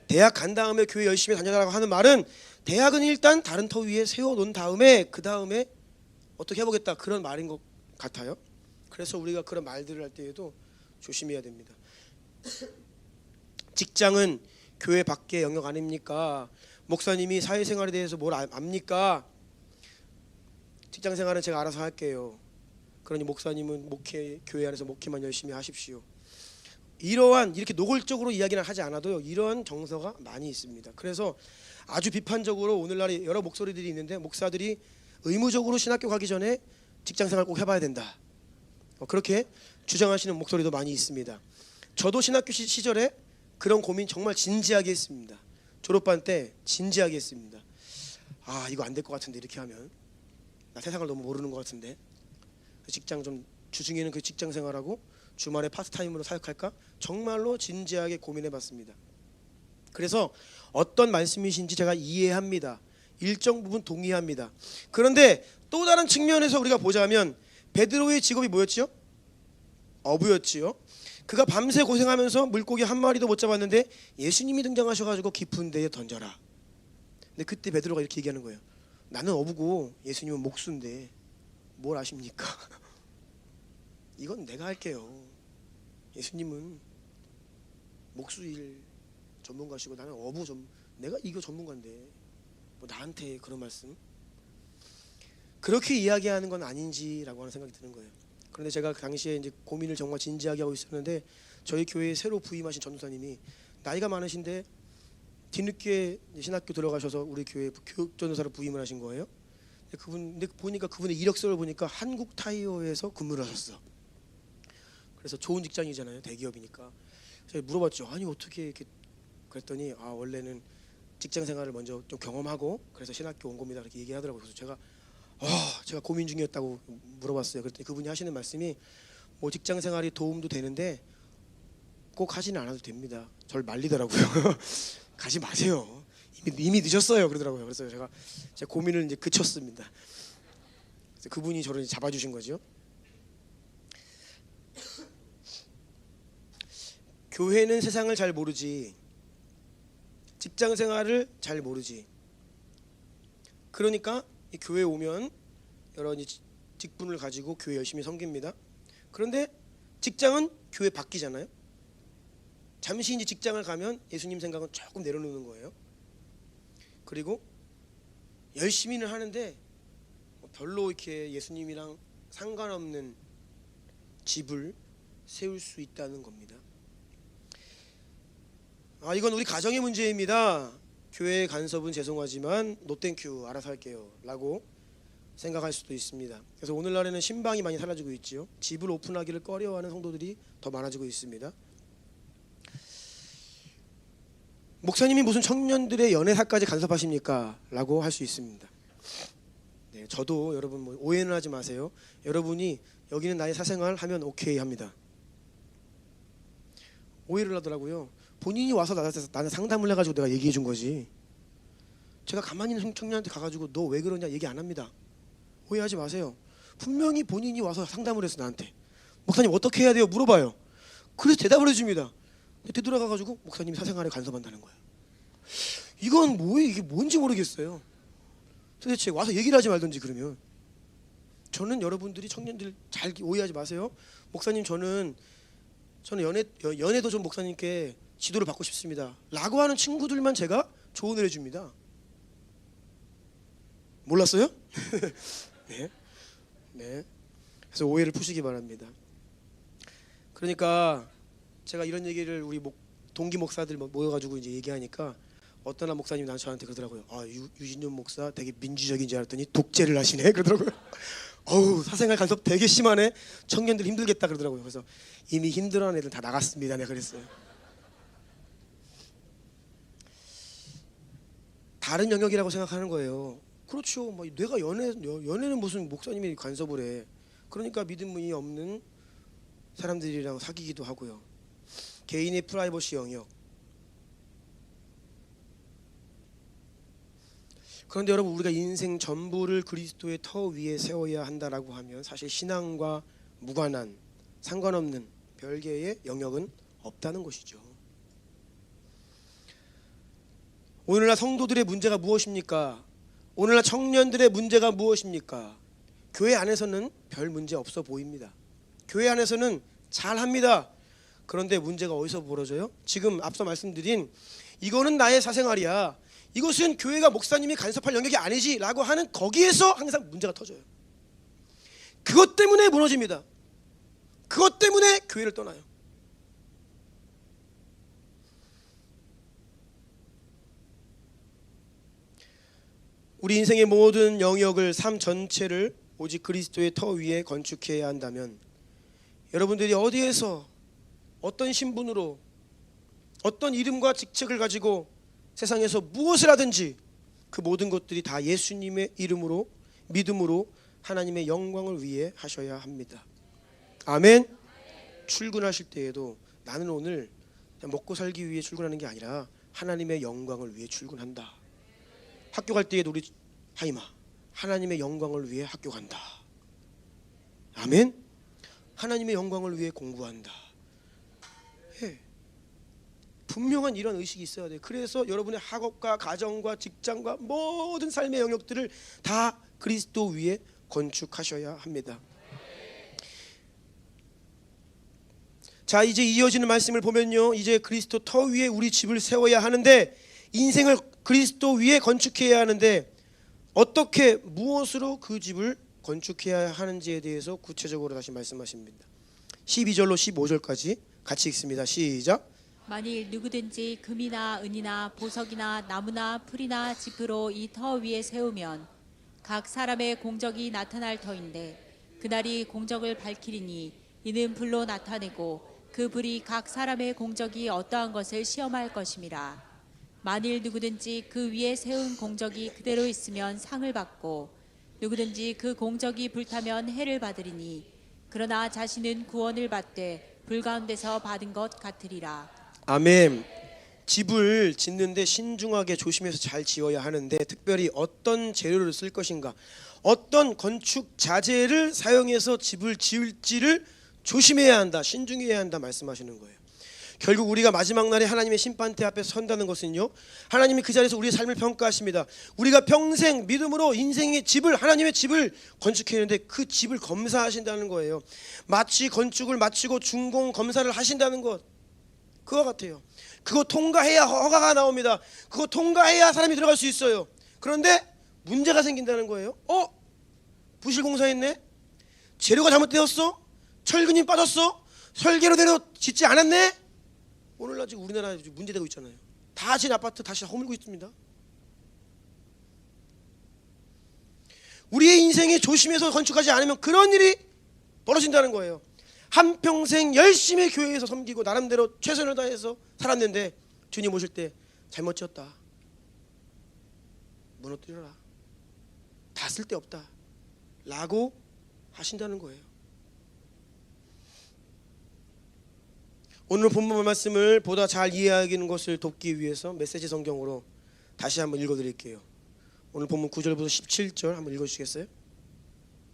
대학 간 다음에 교회 열심히 다녀라고 하는 말은 대학은 일단 다른 터 위에 세워놓은 다음에 그 다음에 어떻게 해보겠다 그런 말인 것 같아요. 그래서 우리가 그런 말들을 할 때에도 조심해야 됩니다. 직장은 교회 밖의 영역 아닙니까? 목사님이 사회생활에 대해서 뭘 압니까? 직장생활은 제가 알아서 할게요. 그러니 목사님은 목회, 교회 안에서 목회만 열심히 하십시오. 이러한 이렇게 노골적으로 이야기를 하지 않아도요, 이러한 정서가 많이 있습니다. 그래서 아주 비판적으로 오늘날에 여러 목소리들이 있는데 목사들이 의무적으로 신학교 가기 전에 직장생활 꼭 해봐야 된다, 그렇게 주장하시는 목소리도 많이 있습니다. 저도 신학교 시절에 그런 고민 정말 진지하게 했습니다. 졸업반 때 진지하게 했습니다. 아, 이거 안 될 것 같은데, 이렇게 하면 나 세상을 너무 모르는 것 같은데, 직장 좀 주중에는 그 직장 생활하고 주말에 파트타임으로 사역할까? 정말로 진지하게 고민해봤습니다. 그래서 어떤 말씀이신지 제가 이해합니다. 일정 부분 동의합니다. 그런데 또 다른 측면에서 우리가 보자면 베드로의 직업이 뭐였지요? 어부였지요. 그가 밤새 고생하면서 물고기 한 마리도 못 잡았는데 예수님이 등장하셔가지고 깊은 데에 던져라. 근데 그때 베드로가 이렇게 얘기하는 거예요. 나는 어부고 예수님은 목수인데 뭘 아십니까? 이건 내가 할게요. 예수님은 목수일 전문가시고 나는 어부 내가 이거 전문가인데 뭐 나한테 그런 말씀? 그렇게 이야기하는 건 아닌지라고 하는 생각이 드는 거예요. 그런데 제가 그 당시에 이제 고민을 정말 진지하게 하고 있었는데 저희 교회에 새로 부임하신 전도사님이 나이가 많으신데 뒤늦게 신학교 들어가셔서 우리 교회 교육 전도사로 부임을 하신 거예요. 근데 보니까 그분의 이력서를 보니까 한국 타이어에서 근무를 하셨어. 그래서 좋은 직장이잖아요, 대기업이니까. 제가 물어봤죠. 아니 어떻게 이렇게, 그랬더니 원래는 직장 생활을 먼저 좀 경험하고 그래서 신학교 온 겁니다, 이렇게 얘기하더라고요. 그래서 제가 고민 중이었다고 물어봤어요. 그랬더니 그분이 하시는 말씀이 뭐 직장 생활이 도움도 되는데 꼭 하지는 않아도 됩니다. 저를 말리더라고요. 가지 마세요. 이미 늦었어요, 그러더라고요. 그래서 제가 제 고민을 이제 그쳤습니다. 그분이 저를 잡아주신 거죠. 교회는 세상을 잘 모르지, 직장 생활을 잘 모르지. 그러니까 이 교회에 오면 여러 직분을 가지고 교회 열심히 섬깁니다. 그런데 직장은 교회 바뀌잖아요. 잠시 이제 직장을 가면 예수님 생각은 조금 내려놓는 거예요. 그리고 열심히는 하는데 별로 이렇게 예수님이랑 상관없는 집을 세울 수 있다는 겁니다. 이건 우리 가정의 문제입니다. 교회 간섭은 죄송하지만 노땡큐 알아서 할게요 라고 생각할 수도 있습니다. 그래서 오늘날에는 신방이 많이 사라지고 있지요. 집을 오픈하기를 꺼려하는 성도들이 더 많아지고 있습니다. 목사님이 무슨 청년들의 연애사까지 간섭하십니까? 라고 할 수 있습니다. 네, 저도 여러분 오해는 하지 마세요. 여러분이 여기는 나의 사생활 하면 오케이 합니다. 오해를 하더라고요. 본인이 와서 나는 상담을 해가지고 내가 얘기해 준 거지. 제가 가만히 있는 청년한테 가가지고 너 왜 그러냐 얘기 안 합니다. 오해하지 마세요. 분명히 본인이 와서 상담을 해서 나한테 목사님 어떻게 해야 돼요? 물어봐요. 그래서 대답을 해줍니다. 되돌아가가지고 목사님이 사생활에 간섭한다는 거예요. 이건 뭐예요? 이게 뭔지 모르겠어요. 도대체 와서 얘기를 하지 말든지. 그러면 저는 여러분들이 청년들 잘 오해하지 마세요. 목사님 저는 연애도 좀 목사님께 지도를 받고 싶습니다 라고 하는 친구들만 제가 조언을 해줍니다. 몰랐어요? 네. 네. 그래서 오해를 푸시기 바랍니다. 그러니까 제가 이런 얘기를 우리 동기 목사들 모여가지고 이제 얘기하니까 어떤 한 목사님이 저한테 그러더라고요. 유진용 목사 되게 민주적인 줄 알았더니 독재를 하시네 그러더라고요. 사생활 간섭 되게 심하네. 청년들 힘들겠다 그러더라고요. 그래서 이미 힘들어하는 애들 다 나갔습니다. 내가 그랬어요. 다른 영역이라고 생각하는 거예요. 그렇죠. 내가 연애는 무슨 목사님이 간섭을 해. 그러니까 믿음이 없는 사람들이랑 사귀기도 하고요. 개인의 프라이버시 영역. 그런데 여러분 우리가 인생 전부를 그리스도의 터 위에 세워야 한다라고 하면 사실 신앙과 무관한 상관없는 별개의 영역은 없다는 것이죠. 오늘날 성도들의 문제가 무엇입니까? 오늘날 청년들의 문제가 무엇입니까? 교회 안에서는 별 문제 없어 보입니다. 교회 안에서는 잘합니다. 그런데 문제가 어디서 벌어져요? 지금 앞서 말씀드린 이거는 나의 사생활이야, 이것은 교회가 목사님이 간섭할 영역이 아니지 라고 하는 거기에서 항상 문제가 터져요. 그것 때문에 무너집니다. 그것 때문에 교회를 떠나요. 우리 인생의 모든 영역을, 삶 전체를 오직 그리스도의 터 위에 건축해야 한다면 여러분들이 어디에서 어떤 신분으로 어떤 이름과 직책을 가지고 세상에서 무엇을 하든지 그 모든 것들이 다 예수님의 이름으로 믿음으로 하나님의 영광을 위해 하셔야 합니다. 아멘. 출근하실 때에도 나는 오늘 그냥 먹고 살기 위해 출근하는 게 아니라 하나님의 영광을 위해 출근한다. 학교 갈 때에도 우리 하이마 하나님의 영광을 위해 학교 간다. 아멘. 하나님의 영광을 위해 공부한다. 분명한 이런 의식이 있어야 돼요. 그래서 여러분의 학업과 가정과 직장과 모든 삶의 영역들을 다 그리스도 위에 건축하셔야 합니다. 자, 이제 이어지는 말씀을 보면요, 이제 그리스도 터 위에 우리 집을 세워야 하는데, 인생을 그리스도 위에 건축해야 하는데 어떻게 무엇으로 그 집을 건축해야 하는지에 대해서 구체적으로 다시 말씀하십니다. 12절로 15절까지 같이 읽습니다. 시작. 만일 누구든지 금이나 은이나 보석이나 나무나 풀이나 짚으로 이 터 위에 세우면 각 사람의 공적이 나타날 터인데 그날이 공적을 밝히리니 이는 불로 나타내고 그 불이 각 사람의 공적이 어떠한 것을 시험할 것임이라. 만일 누구든지 그 위에 세운 공적이 그대로 있으면 상을 받고 누구든지 그 공적이 불타면 해를 받으리니 그러나 자신은 구원을 받되 불 가운데서 받은 것 같으리라. 아멘. 집을 짓는데 신중하게 조심해서 잘 지어야 하는데 특별히 어떤 재료를 쓸 것인가, 어떤 건축 자재를 사용해서 집을 지을지를 조심해야 한다, 신중해야 한다 말씀하시는 거예요. 결국 우리가 마지막 날에 하나님의 심판대 앞에 선다는 것은요, 하나님이 그 자리에서 우리의 삶을 평가하십니다. 우리가 평생 믿음으로 인생의 집을, 하나님의 집을 건축했는데 그 집을 검사하신다는 거예요. 마치 건축을 마치고 준공 검사를 하신다는 것, 그와 같아요. 그거 통과해야 허가가 나옵니다. 그거 통과해야 사람이 들어갈 수 있어요. 그런데 문제가 생긴다는 거예요. 부실공사했네? 재료가 잘못되었어? 철근이 빠졌어? 설계로대로 짓지 않았네? 오늘날 지금 우리나라 문제되고 있잖아요. 다 진 아파트 다시 허물고 있습니다. 우리의 인생에 조심해서 건축하지 않으면 그런 일이 벌어진다는 거예요. 한평생 열심히 교회에서 섬기고 나름대로 최선을 다해서 살았는데 주님 오실 때 잘못 지었다, 무너뜨려라, 다 쓸데없다 라고 하신다는 거예요. 오늘 본문 말씀을 보다 잘 이해하는 것을 돕기 위해서 메시지 성경으로 다시 한번 읽어드릴게요. 오늘 본문 9절부터 17절 한번 읽어주시겠어요?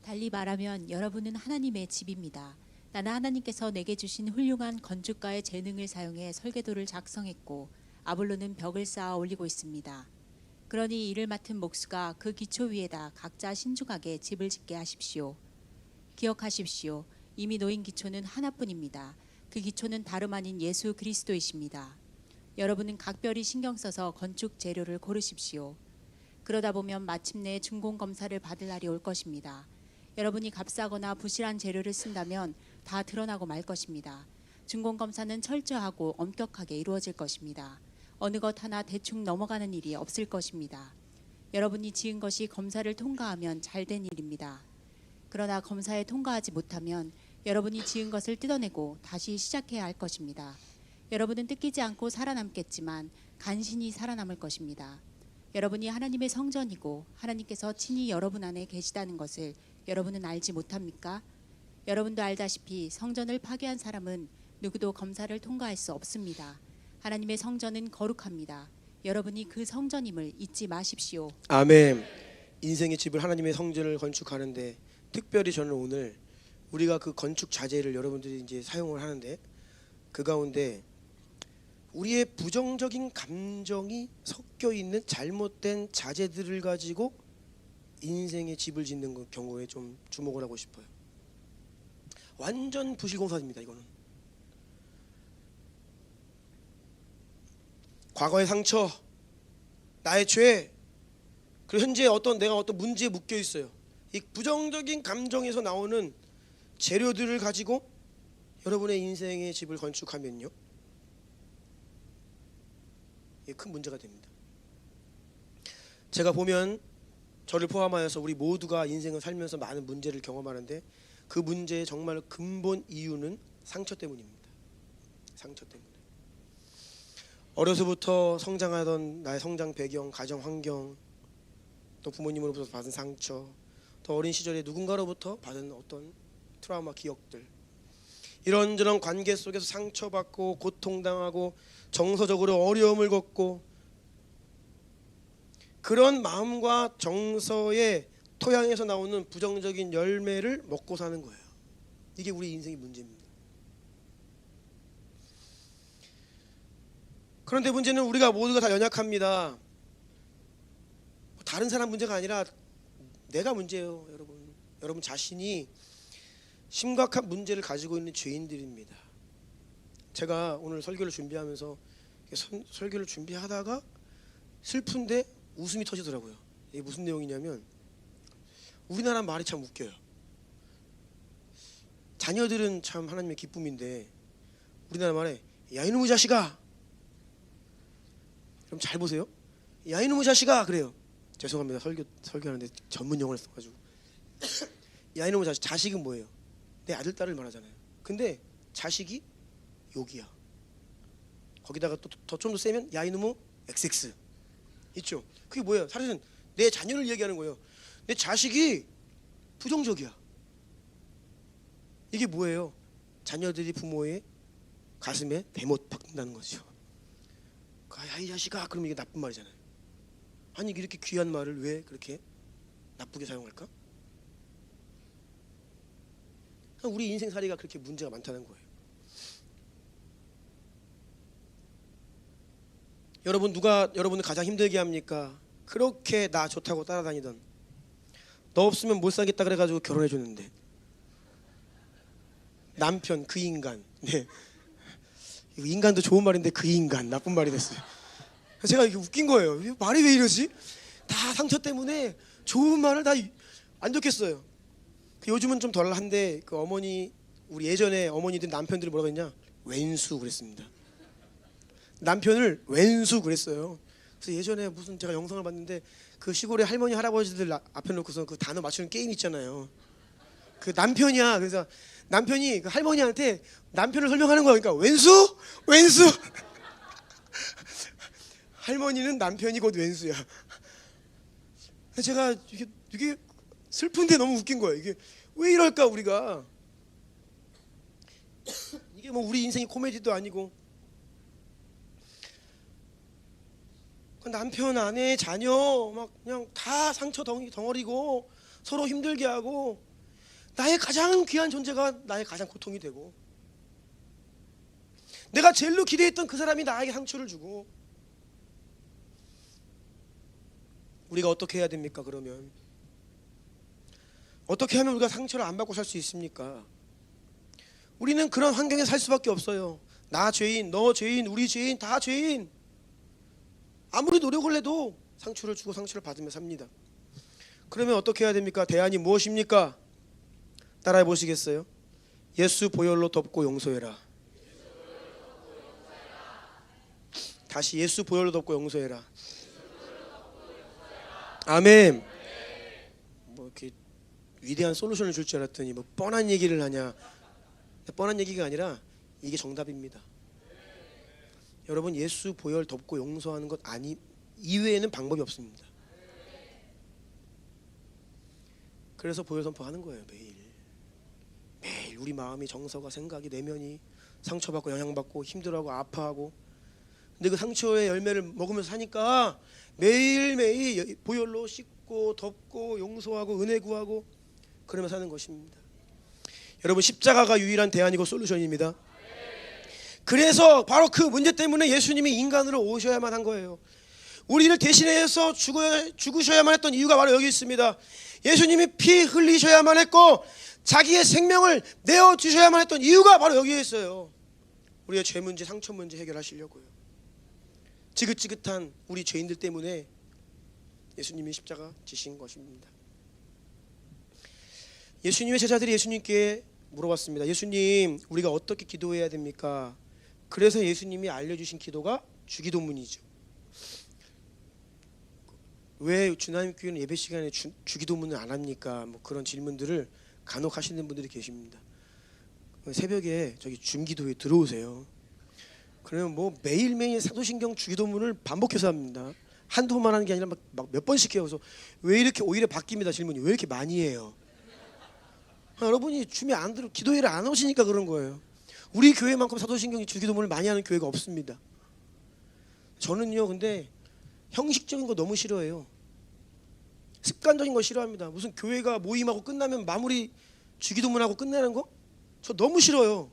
달리 말하면 여러분은 하나님의 집입니다. 나는 하나님께서 내게 주신 훌륭한 건축가의 재능을 사용해 설계도를 작성했고 아볼로는 벽을 쌓아 올리고 있습니다. 그러니 이를 맡은 목수가 그 기초 위에다 각자 신중하게 집을 짓게 하십시오. 기억하십시오. 이미 놓인 기초는 하나뿐입니다. 그 기초는 다름 아닌 예수 그리스도이십니다. 여러분은 각별히 신경 써서 건축 재료를 고르십시오. 그러다 보면 마침내 준공 검사를 받을 날이 올 것입니다. 여러분이 값싸거나 부실한 재료를 쓴다면 다 드러나고 말 것입니다. 준공 검사는 철저하고 엄격하게 이루어질 것입니다. 어느 것 하나 대충 넘어가는 일이 없을 것입니다. 여러분이 지은 것이 검사를 통과하면 잘된 일입니다. 그러나 검사에 통과하지 못하면 여러분이 지은 것을 뜯어내고 다시 시작해야 할 것입니다. 여러분은 뜯기지 않고 살아남겠지만 간신히 살아남을 것입니다. 여러분이 하나님의 성전이고 하나님께서 친히 여러분 안에 계시다는 것을 여러분은 알지 못합니까? 여러분도 알다시피 성전을 파괴한 사람은 누구도 검사를 통과할 수 없습니다. 하나님의 성전은 거룩합니다. 여러분이 그 성전임을 잊지 마십시오. 아멘. 인생의 집을, 하나님의 성전을 건축하는데 특별히 저는 오늘 우리가 그 건축 자재를 여러분들이 이제 사용을 하는데 그 가운데 우리의 부정적인 감정이 섞여 있는 잘못된 자재들을 가지고 인생의 집을 짓는 경우에 좀 주목을 하고 싶어요. 완전 부실공사입니다. 이거는 과거의 상처, 나의 죄, 그리고 현재 내가 어떤 문제에 묶여 있어요. 이 부정적인 감정에서 나오는 재료들을 가지고 여러분의 인생의 집을 건축하면요, 이게 큰 문제가 됩니다. 제가 보면 저를 포함하여서 우리 모두가 인생을 살면서 많은 문제를 경험하는데 그 문제의 정말 근본 이유는 상처 때문입니다. 상처 때문에. 어려서부터 성장하던 나의 성장 배경, 가정 환경, 또 부모님으로부터 받은 상처, 또 어린 시절에 누군가로부터 받은 어떤 트라우마 기억들, 이런저런 관계 속에서 상처받고 고통당하고 정서적으로 어려움을 겪고 그런 마음과 정서의 토양에서 나오는 부정적인 열매를 먹고 사는 거예요. 이게 우리 인생의 문제입니다. 그런데 문제는 우리가 모두가 다 연약합니다. 다른 사람 문제가 아니라 내가 문제예요. 여러분 자신이 심각한 문제를 가지고 있는 죄인들입니다. 제가 오늘 설교를 준비하면서 설교를 준비하다가 슬픈데 웃음이 터지더라고요. 이게 무슨 내용이냐면 우리나라 말이 참 웃겨요. 자녀들은 참 하나님의 기쁨인데 우리나라 말에 야 이놈의 자식아, 그럼 잘 보세요. 야 이놈의 자식아 그래요. 죄송합니다. 설교하는데 전문 용어를 써가지고 야 이놈의 자식, 자식은 뭐예요? 내 아들 딸을 말하잖아요. 근데 자식이 욕이야. 거기다가 또 좀 더 세면 야 이놈의 XX 있죠. 그게 뭐예요? 사실은 내 자녀를 얘기하는 거예요. 내 자식이 부정적이야. 이게 뭐예요? 자녀들이 부모의 가슴에 대못 박는다는 거죠. 야 이 자식아, 그럼 이게 나쁜 말이잖아요. 아니 이렇게 귀한 말을 왜 그렇게 나쁘게 사용할까? 우리 인생살이가 그렇게 문제가 많다는 거예요. 여러분, 누가 여러분을 가장 힘들게 합니까? 그렇게 나 좋다고 따라다니던, 너 없으면 못 살겠다 그래가지고 결혼해 줬는데, 남편 그 인간. 네. 이거 인간도 좋은 말인데 그 인간 나쁜 말이 됐어요. 제가 이게 웃긴 거예요. 말이 왜 이러지? 다 상처 때문에 좋은 말을 다 안 좋겠어요. 요즘은 좀 덜한데 그 어머니, 우리 예전에 어머니들 남편들이 뭐라고 했냐? 왼수 그랬습니다. 남편을 왼수 그랬어요. 그래서 예전에 무슨 제가 영상을 봤는데 그 시골의 할머니 할아버지들 앞에 놓고서 그 단어 맞추는 게임 있잖아요. 그 남편이야. 그래서 남편이 그 할머니한테 남편을 설명하는 거야. 그러니까 왼수, 왼수. 할머니는 남편이 곧 왼수야. 제가 이게 슬픈데 너무 웃긴 거예요. 이게 왜 이럴까 우리가? 이게 뭐 우리 인생이 코미디도 아니고, 남편, 아내, 자녀 막 그냥 다 상처 덩어리고 서로 힘들게 하고, 나의 가장 귀한 존재가 나의 가장 고통이 되고, 내가 제일로 기대했던 그 사람이 나에게 상처를 주고, 우리가 어떻게 해야 됩니까? 그러면 어떻게 하면 우리가 상처를 안 받고 살 수 있습니까? 우리는 그런 환경에 살 수밖에 없어요. 나 죄인, 너 죄인, 우리 죄인, 다 죄인. 아무리 노력을 해도 상처를 주고 상처를 받으며 삽니다. 그러면 어떻게 해야 됩니까? 대안이 무엇입니까? 따라해 보시겠어요? 예수 보혈로 덮고 용서해라. 다시 예수 보혈로 덮고 용서해라. 아멘. 뭐 이렇게 위대한 솔루션을 줄 줄 알았더니 뭐 뻔한 얘기를 하냐? 뻔한 얘기가 아니라 이게 정답입니다. 여러분, 예수 보혈 덮고 용서하는 것 이외에는 방법이 없습니다. 그래서 보혈 선포하는 거예요. 매일 우리 마음이, 정서가, 생각이, 내면이 상처받고 영향받고 힘들어하고 아파하고, 근데 그 상처의 열매를 먹으면서 사니까 매일매일 보혈로 씻고 덮고 용서하고 은혜 구하고 그러면서 사는 것입니다. 여러분, 십자가가 유일한 대안이고 솔루션입니다. 그래서 바로 그 문제 때문에 예수님이 인간으로 오셔야만 한 거예요. 우리를 대신해서 죽으셔야만 했던 이유가 바로 여기 있습니다. 예수님이 피 흘리셔야만 했고 자기의 생명을 내어주셔야만 했던 이유가 바로 여기에 있어요. 우리의 죄 문제, 상처 문제 해결하시려고요. 지긋지긋한 우리 죄인들 때문에 예수님이 십자가 지신 것입니다. 예수님의 제자들이 예수님께 물어봤습니다. 예수님, 우리가 어떻게 기도해야 됩니까? 그래서 예수님이 알려주신 기도가 주기도문이죠. 왜 주나님교회는 예배 시간에 주기도문을 안 합니까? 뭐 그런 질문들을 간혹 하시는 분들이 계십니다. 새벽에 저기 중기도에 들어오세요. 그러면 뭐 매일매일 사도신경 주기도문을 반복해서 합니다. 한두 번만 하는 게 아니라 막 몇 번씩 해요. 그래서 왜 이렇게 오히려 바뀝니다. 질문이 왜 이렇게 많이 해요? 여러분이 춤이 안 들어, 기도회를 안 오시니까 그런 거예요. 우리 교회만큼 사도신경 주기도문을 많이 하는 교회가 없습니다. 저는요, 근데 형식적인 거 너무 싫어해요. 습관적인 거 싫어합니다. 무슨 교회가 모임하고 끝나면 마무리 주기도문하고 끝내는 거? 저 너무 싫어요.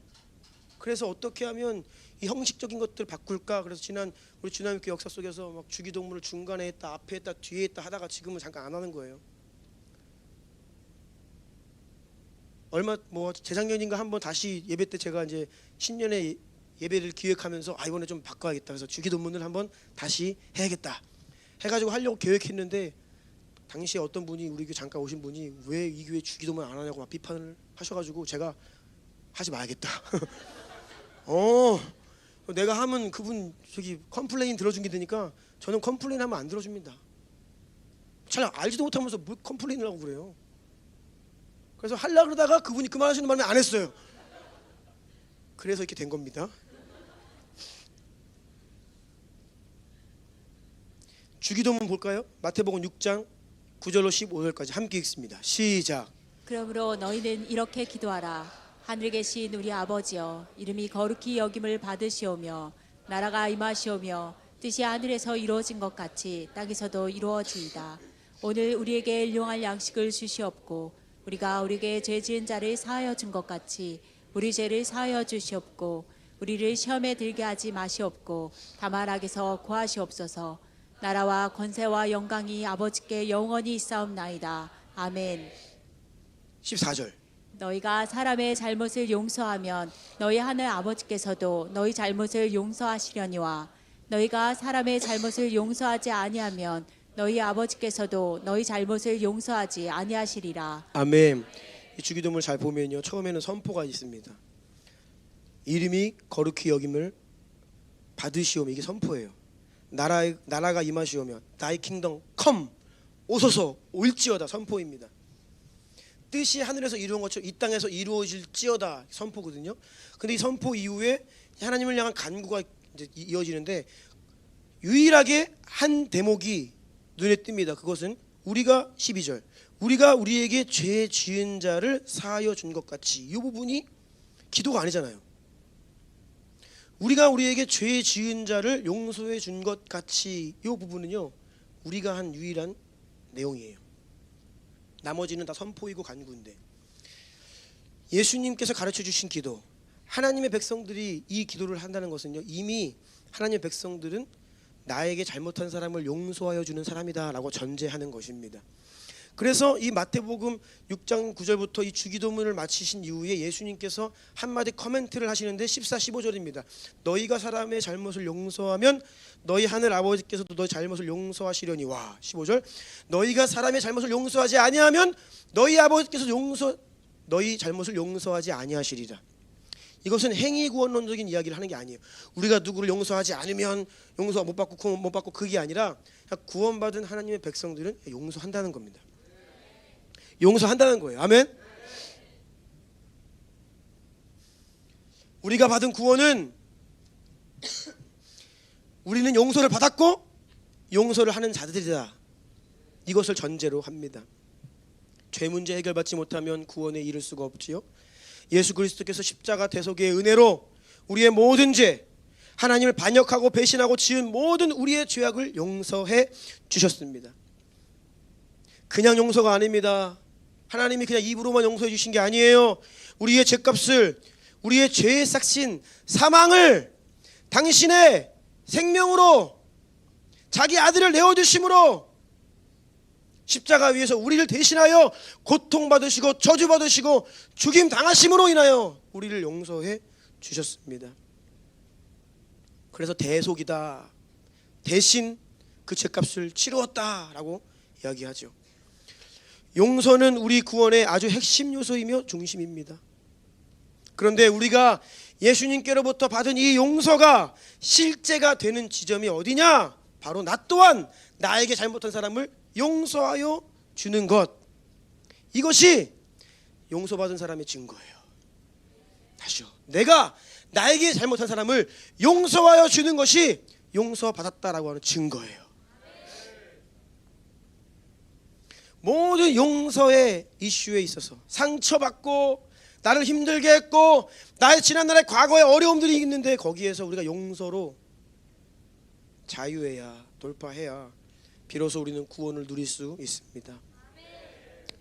그래서 어떻게 하면 이 형식적인 것들 바꿀까? 그래서 지난 우리 주나님교회 역사 속에서 막 주기도문을 중간에 했다, 앞에 했다, 뒤에 했다 하다가 지금은 잠깐 안 하는 거예요. 재작년인가 한번 다시 예배 때 제가 이제 신년에 예배를 기획하면서 이번에 좀 바꿔야겠다. 그래서 주기도문을 한번 다시 해야겠다 해가지고 하려고 계획했는데, 당시에 어떤 분이, 우리 교회 잠깐 오신 분이 왜 이 교회 주기도문 안 하냐고 막 비판을 하셔가지고 제가 하지 말겠다. 내가 하면 그분 저기 컴플레인 들어준 게 되니까 저는 컴플레인 하면 안 들어줍니다. 잘 알지도 못하면서 뭘 컴플레인을 하고 그래요. 그래서 하려고 그러다가 그분이 그만하시는 바람에 안 했어요. 그래서 이렇게 된 겁니다. 주기도문 볼까요? 마태복음 6장 9절로 15절까지 함께 읽습니다. 시작. 그러므로 너희는 이렇게 기도하라. 하늘에 계신 우리 아버지여, 이름이 거룩히 여김을 받으시오며 나라가 임하시오며 뜻이 하늘에서 이루어진 것 같이 땅에서도 이루어지이다. 오늘 우리에게 일용할 양식을 주시옵고 우리가 우리에게 죄 지은 자를 사하여 준 것 같이 우리 죄를 사하여 주시옵고 우리를 시험에 들게 하지 마시옵고 다만 악에서 구하시옵소서. 나라와 권세와 영광이 아버지께 영원히 있사옵나이다. 아멘. 14절. 너희가 사람의 잘못을 용서하면 너희 하늘 아버지께서도 너희 잘못을 용서하시려니와 너희가 사람의 잘못을 용서하지 아니하면 너희 아버지께서도 너희 잘못을 용서하지 아니하시리라. 아멘. 이 주기도문을 잘 보면요, 처음에는 선포가 있습니다. 이름이 거룩히 여김을 받으시오며, 이게 선포예요. 나라가 임하시오며 나의 킹덤 컴 오소서 올지어다, 선포입니다. 뜻이 하늘에서 이루어진 것처럼 이 땅에서 이루어질지어다, 선포거든요. 근데 이 선포 이후에 하나님을 향한 간구가 이제 이어지는데 유일하게 한 대목이 눈에 띕니다. 그것은 우리가 12절 우리가 우리에게 죄 지은 자를 사하여 준 것 같이, 이 부분이 기도가 아니잖아요. 우리가 우리에게 죄 지은 자를 용서해 준 것 같이, 이 부분은요 우리가 한 유일한 내용이에요. 나머지는 다 선포이고 간구인데, 예수님께서 가르쳐 주신 기도, 하나님의 백성들이 이 기도를 한다는 것은요 이미 하나님의 백성들은 나에게 잘못한 사람을 용서하여 주는 사람이다 라고 전제하는 것입니다. 그래서 이 마태복음 6장 9절부터 이 주기도문을 마치신 이후에 예수님께서 한마디 커멘트를 하시는데 14, 15절입니다. 너희가 사람의 잘못을 용서하면 너희 하늘 아버지께서도 너희 잘못을 용서하시려니와. 15절 너희가 사람의 잘못을 용서하지 아니하면 너희 아버지께서 너희 잘못을 용서하지 아니하시리라. 이것은 행위구원론적인 이야기를 하는 게 아니에요. 우리가 누구를 용서하지 않으면 용서 못 받고 구원 못 받고, 그게 아니라 구원받은 하나님의 백성들은 용서한다는 겁니다. 용서한다는 거예요. 아멘. 우리가 받은 구원은 우리는 용서를 받았고 용서를 하는 자들이다, 이것을 전제로 합니다. 죄 문제 해결받지 못하면 구원에 이를 수가 없지요. 예수 그리스도께서 십자가 대속의 은혜로 우리의 모든 죄, 하나님을 반역하고 배신하고 지은 모든 우리의 죄악을 용서해 주셨습니다. 그냥 용서가 아닙니다. 하나님이 그냥 입으로만 용서해 주신 게 아니에요. 우리의 죄값을, 우리의 죄의 싹신 사망을 당신의 생명으로 자기 아들을 내어주심으로 십자가 위에서 우리를 대신하여 고통받으시고 저주받으시고 죽임 당하심으로 인하여 우리를 용서해 주셨습니다. 그래서 대속이다, 대신 그 죄값을 치루었다라고 이야기하죠. 용서는 우리 구원의 아주 핵심 요소이며 중심입니다. 그런데 우리가 예수님께로부터 받은 이 용서가 실제가 되는 지점이 어디냐? 바로 나 또한 나에게 잘못한 사람을 용서하여 주는 것, 이것이 용서받은 사람의 증거예요. 다시요, 내가 나에게 잘못한 사람을 용서하여 주는 것이 용서받았다라고 하는 증거예요. 모든 용서의 이슈에 있어서 상처받고 나를 힘들게 했고 나의 지난날의 과거의 어려움들이 있는데 거기에서 우리가 용서로 자유해야, 돌파해야 비로소 우리는 구원을 누릴 수 있습니다.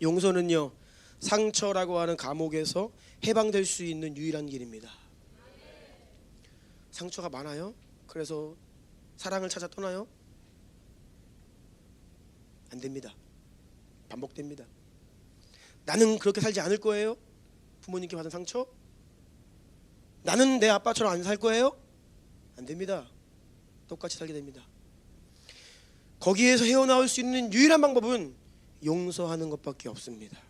용서는요 상처라고 하는 감옥에서 해방될 수 있는 유일한 길입니다. 상처가 많아요? 그래서 사랑을 찾아 떠나요? 안 됩니다. 반복됩니다. 나는 그렇게 살지 않을 거예요? 부모님께 받은 상처? 나는 내 아빠처럼 안 살 거예요? 안 됩니다. 똑같이 살게 됩니다. 거기에서 헤어나올 수 있는 유일한 방법은 용서하는 것밖에 없습니다.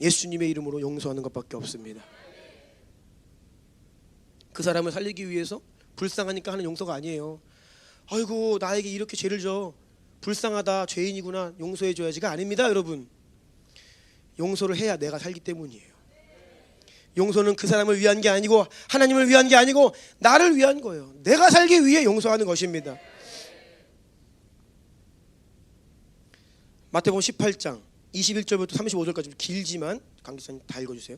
예수님의 이름으로 용서하는 것밖에 없습니다. 그 사람을 살리기 위해서 불쌍하니까 하는 용서가 아니에요. 아이고 나에게 이렇게 죄를 져, 불쌍하다, 죄인이구나, 용서해줘야지가 아닙니다. 여러분, 용서를 해야 내가 살기 때문이에요. 용서는 그 사람을 위한 게 아니고 하나님을 위한 게 아니고 나를 위한 거예요. 내가 살기 위해 용서하는 것입니다. 마태복음 18장 21절부터 35절까지 길지만 강기사님 다 읽어주세요.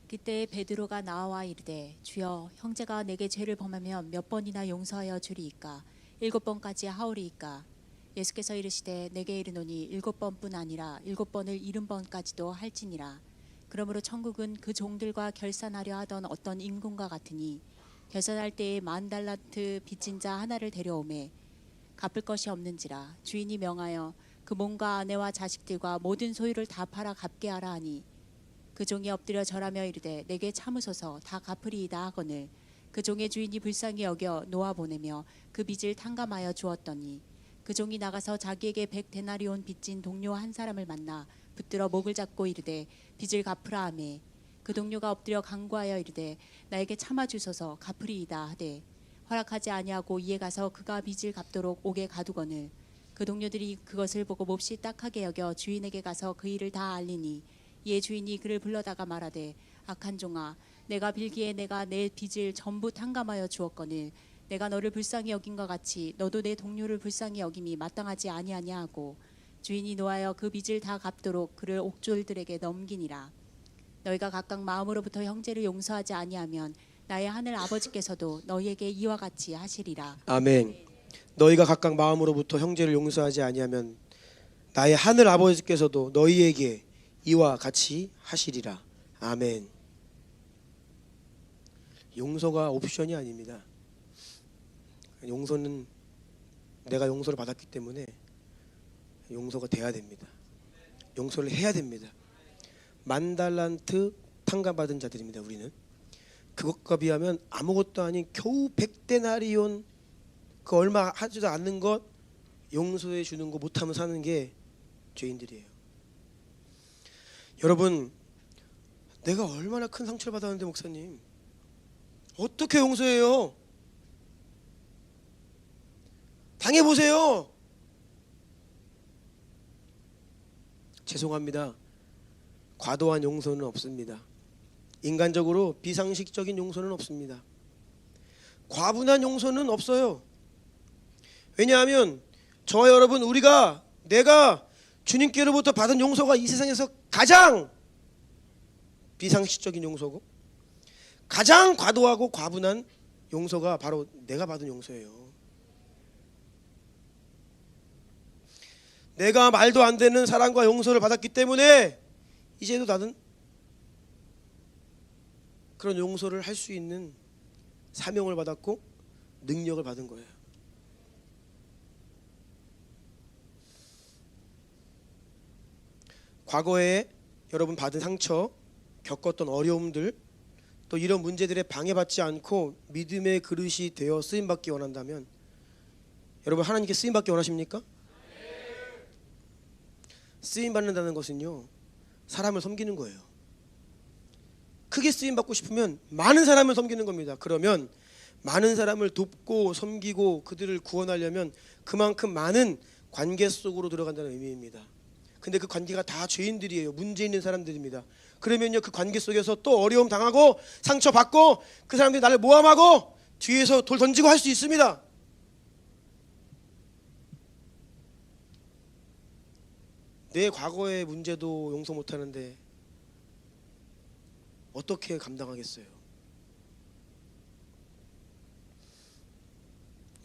그때 베드로가 나와 이르되 주여, 형제가 내게 죄를 범하면 몇 번이나 용서하여 주리이까? 7번까지 하오리이까? 예수께서 이르시되 내게 이르노니 7번뿐 아니라 7번을 70번까지도 할지니라. 그러므로 천국은 그 종들과 결산하려 하던 어떤 임금과 같으니 결산할 때에 10,000달란트 빚진 자 하나를 데려오매 갚을 것이 없는지라. 주인이 명하여 그 몸과 아내와 자식들과 모든 소유를 다 팔아 갚게 하라 하니 그 종이 엎드려 절하며 이르되 내게 참으소서 다 갚으리이다 하거늘 그 종의 주인이 불쌍히 여겨 놓아 보내며 그 빚을 탕감하여 주었더니 그 종이 나가서 자기에게 100데나리온 빚진 동료 한 사람을 만나 붙들어 목을 잡고 이르되 빚을 갚으라 하매 그 동료가 엎드려 간구하여 이르되 나에게 참아 주소서 갚으리이다 하되 허락하지 아니하고 이에 가서 그가 빚을 갚도록 옥에 가두거늘 그 동료들이 그것을 보고 몹시 딱하게 여겨 주인에게 가서 그 일을 다 알리니 이에 주인이 그를 불러다가 말하되 악한 종아 내가 빌기에 내가 내 빚을 전부 탕감하여 주었거늘 내가 너를 불쌍히 여긴 것 같이 너도 내 동료를 불쌍히 여김이 마땅하지 아니하냐 하고 주인이 노하여 그 빚을 다 갚도록 그를 옥졸들에게 넘기니라. 너희가 각각 마음으로부터 형제를 용서하지 아니하면 나의 하늘 아버지께서도 너희에게 이와 같이 하시리라. 아멘. 너희가 각각 마음으로부터 형제를 용서하지 아니하면 나의 하늘 아버지께서도 너희에게 이와 같이 하시리라. 아멘. 용서가 옵션이 아닙니다. 용서는 내가 용서를 받았기 때문에 용서가 돼야 됩니다. 용서를 해야 됩니다. 10,000달란트 탕감받은 자들입니다. 우리는 그것과 비하면 아무것도 아닌 겨우 100데나리온 그 얼마 하지도 않는 것 용서해 주는 거 못하면 사는 게 죄인들이에요. 여러분, 내가 얼마나 큰 상처를 받았는데 목사님 어떻게 용서해요? 당해보세요. 죄송합니다. 과도한 용서는 없습니다. 인간적으로 비상식적인 용서는 없습니다. 과분한 용서는 없어요. 왜냐하면 저와 여러분 내가 주님께로부터 받은 용서가 이 세상에서 가장 비상식적인 용서고 가장 과도하고 과분한 용서가 바로 내가 받은 용서예요. 내가 말도 안 되는 사랑과 용서를 받았기 때문에 이제도 나는 그런 용서를 할 수 있는 사명을 받았고 능력을 받은 거예요. 과거에 여러분 받은 상처, 겪었던 어려움들, 또 이런 문제들에 방해받지 않고 믿음의 그릇이 되어 쓰임받기 원한다면 여러분 하나님께 쓰임받기 원하십니까? 쓰임받는다는 것은요 사람을 섬기는 거예요. 크게 쓰임받고 싶으면 많은 사람을 섬기는 겁니다. 그러면 많은 사람을 돕고 섬기고 그들을 구원하려면 그만큼 많은 관계 속으로 들어간다는 의미입니다. 근데 그 관계가 다 죄인들이에요. 문제 있는 사람들입니다. 그러면요 그 관계 속에서 또 어려움 당하고 상처받고 그 사람들이 나를 모함하고 뒤에서 돌 던지고 할 수 있습니다. 내 과거의 문제도 용서 못하는데 어떻게 감당하겠어요?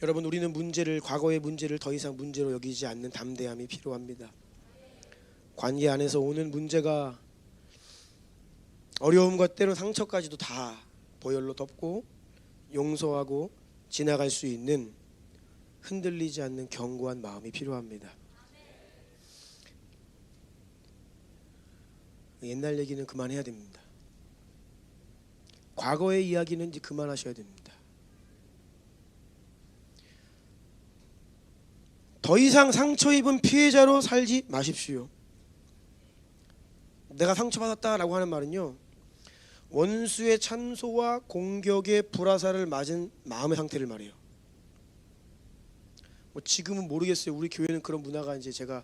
여러분 우리는 과거의 문제를 더 이상 문제로 여기지 않는 담대함이 필요합니다. 관계 안에서 오는 문제가 어려움과 때로 상처까지도 다 보혈로 덮고 용서하고 지나갈 수 있는 흔들리지 않는 견고한 마음이 필요합니다. 옛날 얘기는 그만해야 됩니다. 과거의 이야기는 이제 그만하셔야 됩니다. 더 이상 상처 입은 피해자로 살지 마십시오. 내가 상처받았다라고 하는 말은요 원수의 참소와 공격의 불화살을 맞은 마음의 상태를 말해요. 지금은 모르겠어요. 우리 교회는 그런 문화가 이제 제가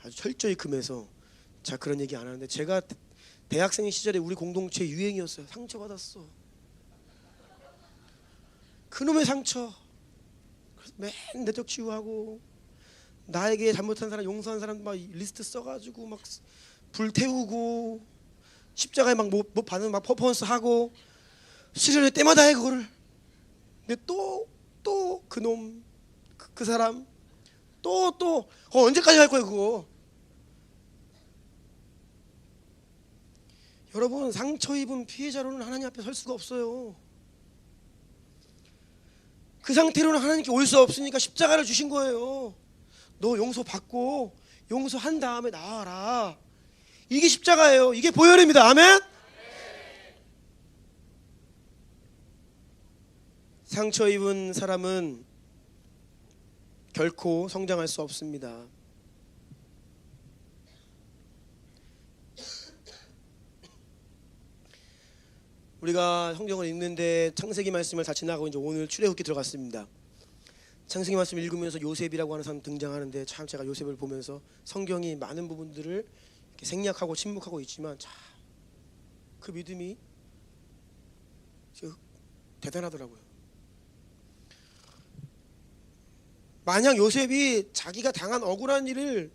아주 철저히 금해서 자 그런 얘기 안 하는데 제가 대학생 시절에 우리 공동체 유행이었어요. 상처받았어. 그놈의 상처. 그래서 맨 내적 치유하고 나에게 잘못한 사람 용서한 사람 막 리스트 써가지고 막 불태우고 십자가에 막 못 받는 막 퍼포먼스 하고 수련회 때마다 해 그거를. 근데 또 그놈 그 사람 또 언제까지 할 거예요 그거? 여러분, 상처 입은 피해자로는 하나님 앞에 설 수가 없어요. 그 상태로는 하나님께 올 수 없으니까 십자가를 주신 거예요. 너 용서받고 용서한 다음에 나와라. 이게 십자가예요. 이게 보혈입니다. 아멘. 상처 입은 사람은 결코 성장할 수 없습니다. 우리가 성경을 읽는데 창세기 말씀을 다 지나가고 이제 오늘 출애굽기 들어갔습니다. 창세기 말씀 읽으면서 요셉이라고 하는 사람 등장하는데, 참 제가 요셉을 보면서 성경이 많은 부분들을 이렇게 생략하고 침묵하고 있지만 참 그 믿음이 대단하더라고요. 만약 요셉이 자기가 당한 억울한 일을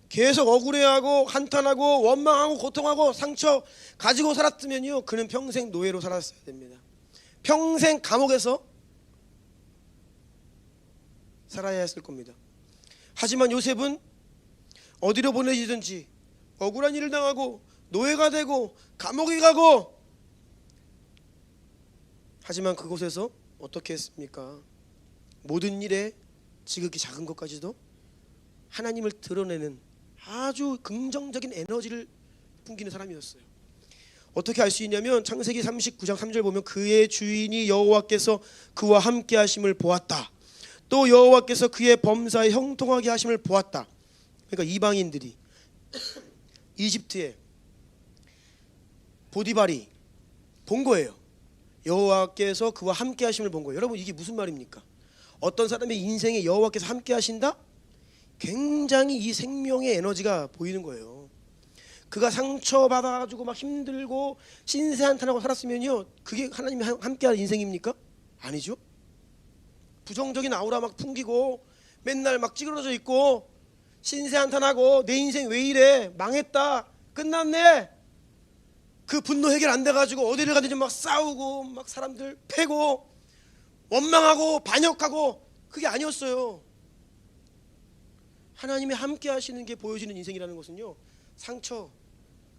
계속 억울해하고 한탄하고 원망하고 고통하고 상처 가지고 살았으면요, 그는 평생 노예로 살았어야 됩니다. 평생 감옥에서 살아야 했을 겁니다. 하지만 요셉은 어디로 보내지든지 억울한 일을 당하고 노예가 되고 감옥에 가고, 하지만 그곳에서 어떻게 했습니까? 모든 일에 지극히 작은 것까지도 하나님을 드러내는 아주 긍정적인 에너지를 풍기는 사람이었어요. 어떻게 알 수 있냐면 창세기 39장 3절 보면 그의 주인이 여호와께서 그와 함께 하심을 보았다. 또 여호와께서 그의 범사에 형통하게 하심을 보았다. 그러니까 이방인들이 이집트에 보디발이 본 거예요. 여호와께서 그와 함께 하심을 본 거예요. 여러분, 이게 무슨 말입니까? 어떤 사람의 인생에 여호와께서 함께 하신다? 굉장히 이 생명의 에너지가 보이는 거예요. 그가 상처받아가지고 막 힘들고 신세한탄하고 살았으면요, 그게 하나님이 함께하는 인생입니까? 아니죠. 부정적인 아우라 막 풍기고 맨날 막 찌그러져 있고 신세한탄하고 내 인생 왜 이래, 망했다, 끝났네, 그 분노 해결 안 돼가지고 어디를 가든지 막 싸우고 막 사람들 패고 원망하고 반역하고, 그게 아니었어요. 하나님이 함께 하시는 게 보여지는 인생이라는 것은요, 상처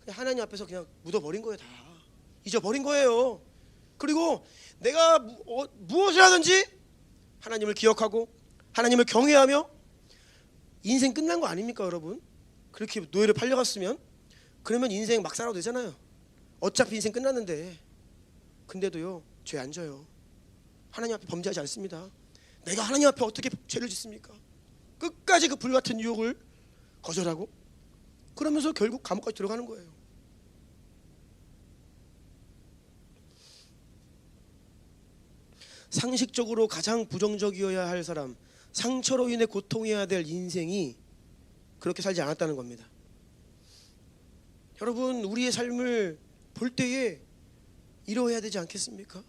그냥 하나님 앞에서 그냥 묻어버린 거예요. 다 잊어버린 거예요. 그리고 내가 무엇을 하든지 하나님을 기억하고 하나님을 경외하며 인생 끝난 거 아닙니까 여러분? 그렇게 노예를 팔려갔으면 그러면 인생 막 살아도 되잖아요. 어차피 인생 끝났는데. 근데도요, 죄 안 져요. 하나님 앞에 범죄하지 않습니다. 내가 하나님 앞에 어떻게 죄를 짓습니까? 끝까지 그 불같은 유혹을 거절하고 그러면서 결국 감옥까지 들어가는 거예요. 상식적으로 가장 부정적이어야 할 사람, 상처로 인해 고통해야 될 인생이 그렇게 살지 않았다는 겁니다. 여러분, 우리의 삶을 볼 때에 이러해야 되지 않겠습니까?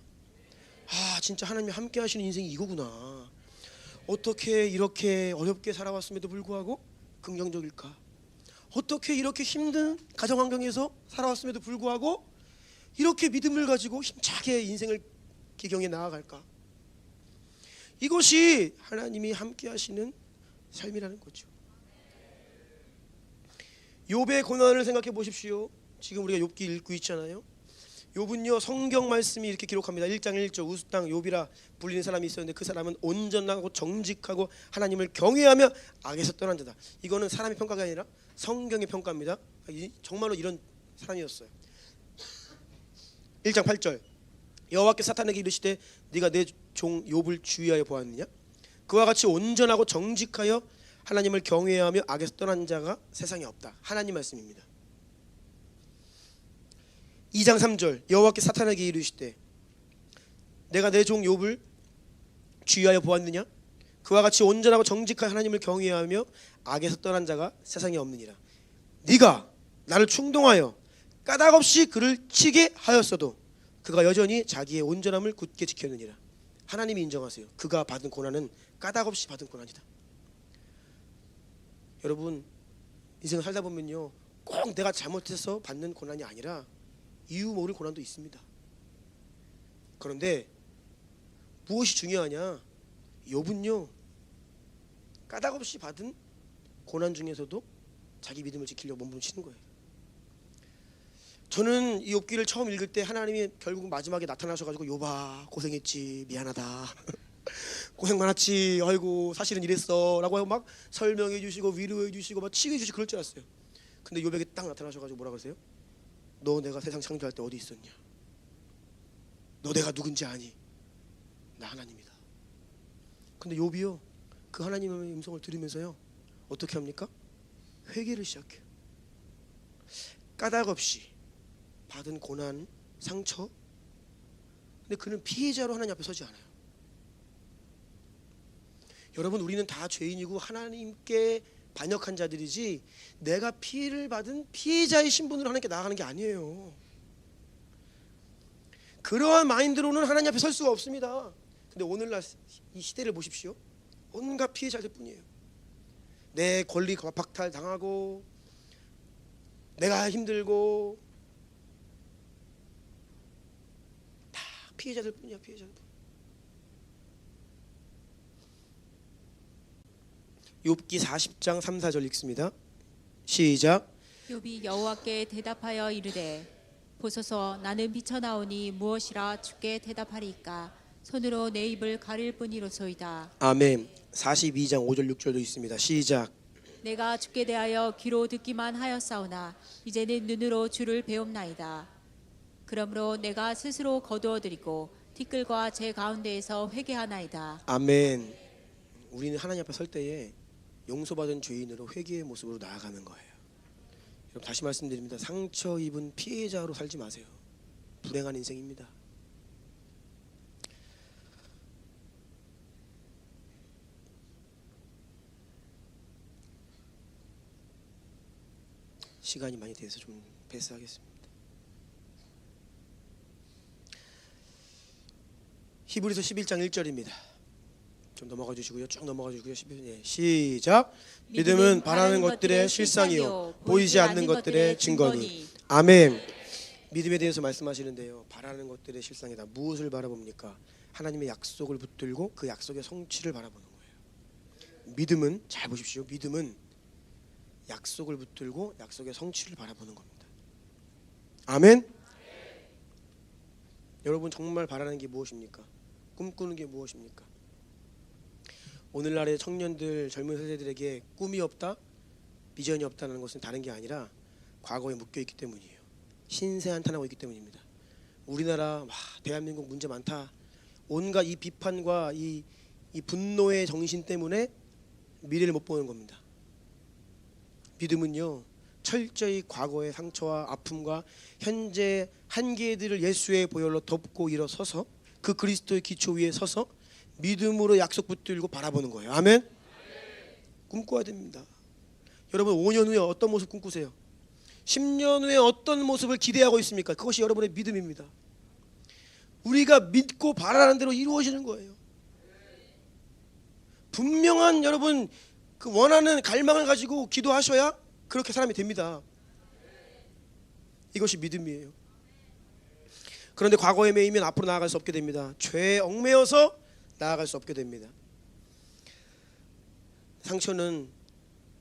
아, 진짜 하나님이 함께 하시는 인생이 이거구나. 어떻게 이렇게 어렵게 살아왔음에도 불구하고 긍정적일까? 어떻게 이렇게 힘든 가정 환경에서 살아왔음에도 불구하고 이렇게 믿음을 가지고 힘차게 인생을 기경에 나아갈까? 이것이 하나님이 함께 하시는 삶이라는 거죠. 욥의 고난을 생각해 보십시오. 지금 우리가 욥기 읽고 있잖아요. 욥은요, 성경 말씀이 이렇게 기록합니다. 1장 1절 우스땅 욥이라 불리는 사람이 있었는데 그 사람은 온전하고 정직하고 하나님을 경외하며 악에서 떠난 자다. 이거는 사람의 평가가 아니라 성경의 평가입니다. 정말로 이런 사람이었어요. 1장 8절 여호와께서 사탄에게 이르시되 네가 내 종 욥을 주의하여 보았느냐? 그와 같이 온전하고 정직하여 하나님을 경외하며 악에서 떠난 자가 세상에 없다. 하나님 말씀입니다. 2장 3절 여호와께서 사탄에게 이르시되 내가 내 종 욥을 주의하여 보았느냐? 그와 같이 온전하고 정직한 하나님을 경외하며 악에서 떠난 자가 세상에 없느니라. 네가 나를 충동하여 까닭없이 그를 치게 하였어도 그가 여전히 자기의 온전함을 굳게 지켰느니라. 하나님이 인정하세요. 그가 받은 고난은 까닭없이 받은 고난이다. 여러분, 인생을 살다 보면요, 꼭 내가 잘못해서 받는 고난이 아니라 이유 모를 고난도 있습니다. 그런데 무엇이 중요하냐? 욥은요, 까닭없이 받은 고난 중에서도 자기 믿음을 지키려고 몸부림치는 거예요. 저는 이 욥기를 처음 읽을 때 하나님이 결국 마지막에 나타나셔가지고 욥아 고생했지 미안하다 고생 많았지 아이고 사실은 이랬어 라고 하고 막 설명해 주시고 위로해 주시고 막 치유해 주시고 그럴 줄 알았어요. 근데 욥에게 딱 나타나셔가지고 뭐라 그러세요? 너 내가 세상 창조할 때 어디 있었냐? 너 내가 누군지 아니? 나 하나님이다. 근데 욥이요 그 하나님의 음성을 들으면서요 어떻게 합니까? 회개를 시작해요. 까닭 없이 받은 고난, 상처. 근데 그는 피해자로 하나님 앞에 서지 않아요. 여러분 우리는 다 죄인이고 하나님께 반역한 자들이지 내가 피해를 받은 피해자의 신분으로 하나님께 나아가는 게 아니에요. 그러한 마인드로는 하나님 앞에 설 수가 없습니다. 근데 오늘날 이 시대를 보십시오. 온갖 피해자들 뿐이에요. 내 권리 박탈당하고 내가 힘들고 다 피해자들 뿐이야. 피해자들 뿐. 욥기 40장 3, 4절 읽습니다. 시작. 욥이 여호와께 대답하여 이르되 보소서 나는 미쳐나오니 무엇이라 주께 대답하리이까 손으로 내 입을 가릴 뿐이로소이다. 아멘. 42장 5절 6절도 있습니다. 시작. 내가 주께 대하여 귀로 듣기만 하였사오나 이제는 눈으로 주를 배움나이다. 그러므로 내가 스스로 거두어드리고 티끌과 제 가운데에서 회개하나이다. 아멘. 우리는 하나님 앞에 설 때에 용서받은 죄인으로 회개의 모습으로 나아가는 거예요. 여러분 다시 말씀드립니다. 상처 입은 피해자로 살지 마세요. 불행한 인생입니다. 시간이 많이 돼서 좀 패스하겠습니다. 히브리서 11장 1절입니다. 좀 넘어가 주시고요. 쭉 넘어가 주시고요. 11절 시작. 믿음은 바라는 것들의 실상이요 보이지 않는 것들의 증거니. 아멘. 믿음에 대해서 말씀하시는데요. 바라는 것들의 실상이다. 무엇을 바라봅니까? 하나님의 약속을 붙들고 그 약속의 성취를 바라보는 거예요. 믿음은 잘 보십시오. 믿음은 약속을 붙들고 약속의 성취를 바라보는 겁니다. 아멘. 여러분 정말 바라는 게 무엇입니까? 꿈꾸는 게 무엇입니까? 오늘날의 청년들 젊은 세대들에게 꿈이 없다, 비전이 없다는 것은 다른 게 아니라 과거에 묶여 있기 때문이에요. 신세 한탄하고 있기 때문입니다. 우리나라 대한민국 문제 많다. 온갖 이 비판과 이 분노의 정신 때문에 미래를 못 보는 겁니다. 믿음은요 철저히 과거의 상처와 아픔과 현재 한계들을 예수의 보혈로 덮고 일어서서 그 그리스도의 기초 위에 서서 믿음으로 약속 붙들고 바라보는 거예요. 아멘. 꿈꿔야 됩니다. 여러분 5년 후에 어떤 모습 꿈꾸세요? 10년 후에 어떤 모습을 기대하고 있습니까? 그것이 여러분의 믿음입니다. 우리가 믿고 바라는 대로 이루어지는 거예요. 분명한 여러분 그 원하는 갈망을 가지고 기도하셔야 그렇게 사람이 됩니다. 이것이 믿음이에요. 그런데 과거에 매이면 앞으로 나아갈 수 없게 됩니다. 죄에 얽매여서 나아갈 수 없게 됩니다. 상처는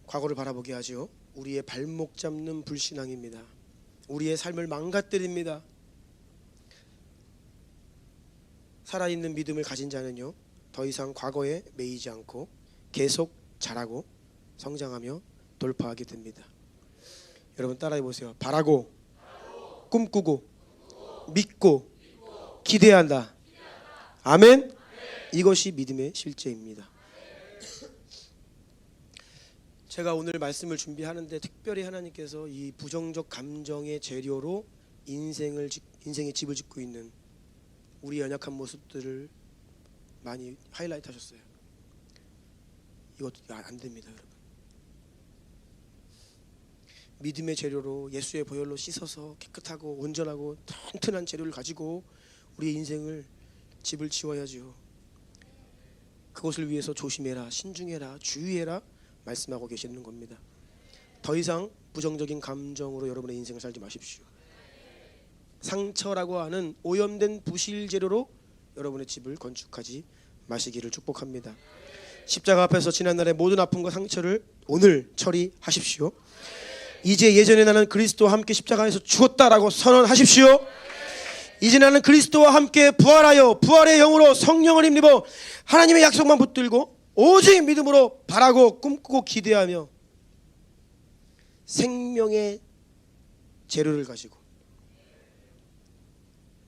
과거를 바라보게 하죠. 우리의 발목 잡는 불신앙입니다. 우리의 삶을 망가뜨립니다. 살아있는 믿음을 가진 자는요 더 이상 과거에 매이지 않고 계속 자라고 성장하며 돌파하게 됩니다. 여러분 따라해 보세요. 바라고, 꿈꾸고, 믿고, 기대한다. 아멘. 이것이 믿음의 실제입니다. 제가 오늘 말씀을 준비하는데 특별히 하나님께서 이 부정적 감정의 재료로 인생의 집을 짓고 있는 우리 연약한 모습들을 많이 하이라이트 하셨어요. 이것도 안 됩니다, 여러분. 믿음의 재료로 예수의 보혈로 씻어서 깨끗하고 온전하고 튼튼한 재료를 가지고 우리의 인생을 집을 지어야지요. 그것을 위해서 조심해라, 신중해라, 주의해라 말씀하고 계시는 겁니다. 더 이상 부정적인 감정으로 여러분의 인생을 살지 마십시오. 상처라고 하는 오염된 부실 재료로 여러분의 집을 건축하지 마시기를 축복합니다. 십자가 앞에서 지난날의 모든 아픔과 상처를 오늘 처리하십시오. 이제 예전에 나는 그리스도와 함께 십자가에서 죽었다라고 선언하십시오. 이제 나는 그리스도와 함께 부활하여 부활의 영으로 성령을 힘입어 하나님의 약속만 붙들고 오직 믿음으로 바라고 꿈꾸고 기대하며 생명의 재료를 가지고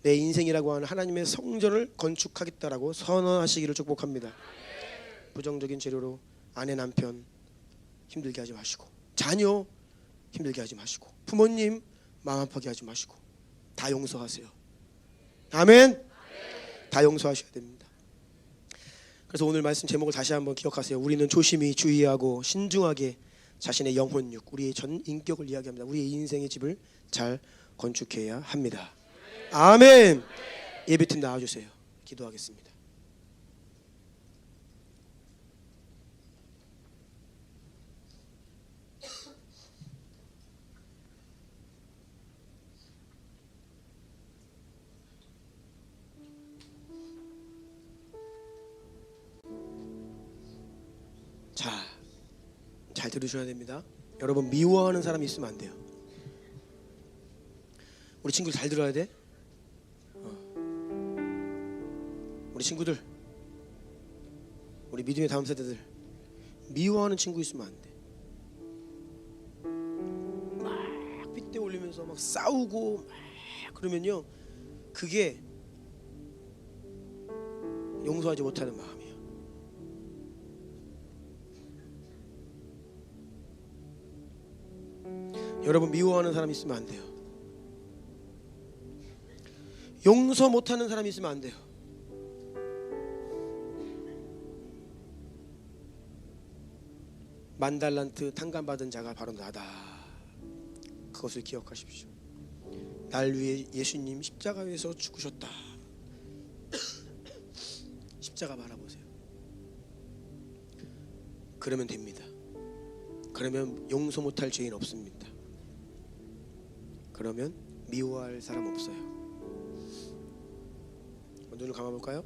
내 인생이라고 하는 하나님의 성전을 건축하겠다라고 선언하시기를 축복합니다. 부정적인 재료로 아내 남편 힘들게 하지 마시고, 자녀 힘들게 하지 마시고, 부모님 마음 아프게 하지 마시고 다 용서하세요. 아멘. 다 용서하셔야 됩니다. 그래서 오늘 말씀 제목을 다시 한번 기억하세요. 우리는 조심히 주의하고 신중하게 자신의 영혼육, 우리의 전 인격을 이야기합니다. 우리의 인생의 집을 잘 건축해야 합니다. 아멘. 예배팀 나와주세요. 기도하겠습니다. 자, 잘 들으셔야 됩니다. 여러분, 미워하는 사람이 있으면 안 돼요. 우리 친구들 잘 들어야 돼. 우리 친구들, 우리 믿음의 다음 세대들, 미워하는 친구 있으면 안 돼. 막 핏대 올리면서 막 싸우고 막 그러면요, 그게 용서하지 못하는 마음이에요. 여러분, 미워하는 사람 있으면 안 돼요. 용서 못하는 사람이 있으면 안 돼요. 만달란트 탕감받은 자가 바로 나다. 그것을 기억하십시오. 날 위해 예수님 십자가에서 죽으셨다. 십자가 바라보세요. 그러면 됩니다. 그러면 용서 못할 죄인 없습니다. 그러면 미워할 사람 없어요. 눈을 감아볼까요?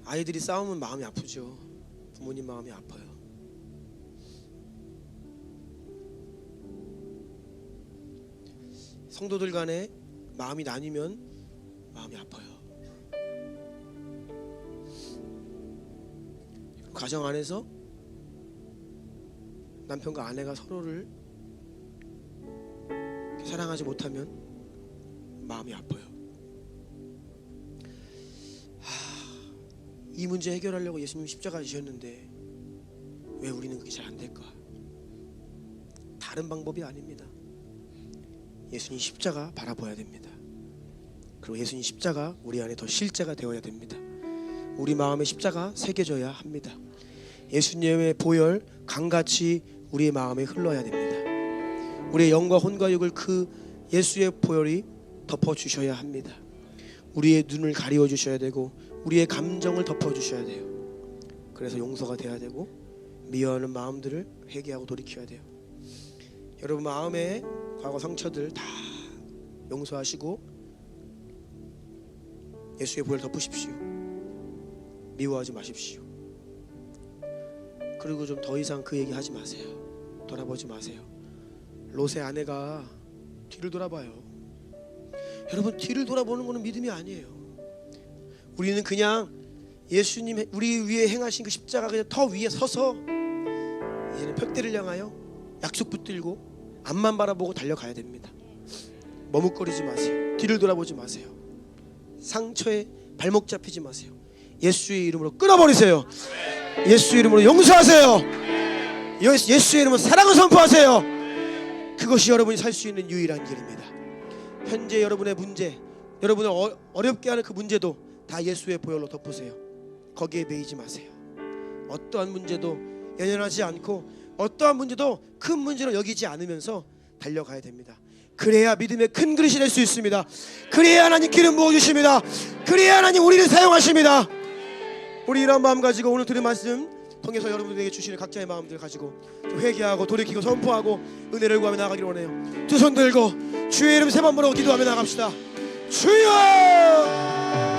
아이들이 싸우면 마음이 아프죠. 부모님 마음이 아파요. 성도들 간에 마음이 나뉘면 마음이 아파요. 가정 안에서 남편과 아내가 서로를 사랑하지 못하면 마음이 아파요. 이 문제 해결하려고 예수님 십자가 지셨는데 왜 우리는 그게 잘 안 될까? 다른 방법이 아닙니다. 예수님 십자가 바라봐야 됩니다. 그리고 예수님 십자가 우리 안에 더 실제가 되어야 됩니다. 우리 마음에 십자가 새겨져야 합니다. 예수님의 보혈 강같이 우리의 마음에 흘러야 됩니다. 우리의 영과 혼과 육을 그 예수의 보혈이 덮어주셔야 합니다. 우리의 눈을 가리워 주셔야 되고 우리의 감정을 덮어주셔야 돼요. 그래서 용서가 돼야 되고 미워하는 마음들을 회개하고 돌이켜야 돼요. 여러분 마음의 과거 상처들 다 용서하시고 예수의 보혈 덮으십시오. 미워하지 마십시오. 그리고 좀 더 이상 그 얘기 하지 마세요. 돌아보지 마세요. 롯의 아내가 뒤를 돌아봐요. 여러분 뒤를 돌아보는 것은 믿음이 아니에요. 우리는 그냥 예수님 우리 위에 행하신 그 십자가 그냥 더 위에 서서 이제는 벽대를 향하여 약속 붙들고 앞만 바라보고 달려가야 됩니다. 머뭇거리지 마세요. 뒤를 돌아보지 마세요. 상처에 발목 잡히지 마세요. 예수의 이름으로 끊어버리세요. 예수의 이름으로 용서하세요. 예수의 이름으로 사랑을 선포하세요. 그것이 여러분이 살 수 있는 유일한 길입니다. 현재 여러분의 문제, 여러분을 어렵게 하는 그 문제도 다 예수의 보혈로 덮으세요. 거기에 매이지 마세요. 어떠한 문제도 연연하지 않고 어떠한 문제도 큰 문제로 여기지 않으면서 달려가야 됩니다. 그래야 믿음의 큰 그릇이 될 수 있습니다. 그래야 하나님 기름 부어주십니다. 그래야 하나님 우리를 사용하십니다. 우리 이런 마음 가지고 오늘 들은 말씀 통해서 여러분들에게 주시는 각자의 마음들 가지고 회개하고 돌이키고 선포하고 은혜를 구하며 나아가기를 원해요. 두 손 들고 주의 이름 세 번 부르고 기도하며 나갑시다. 주여!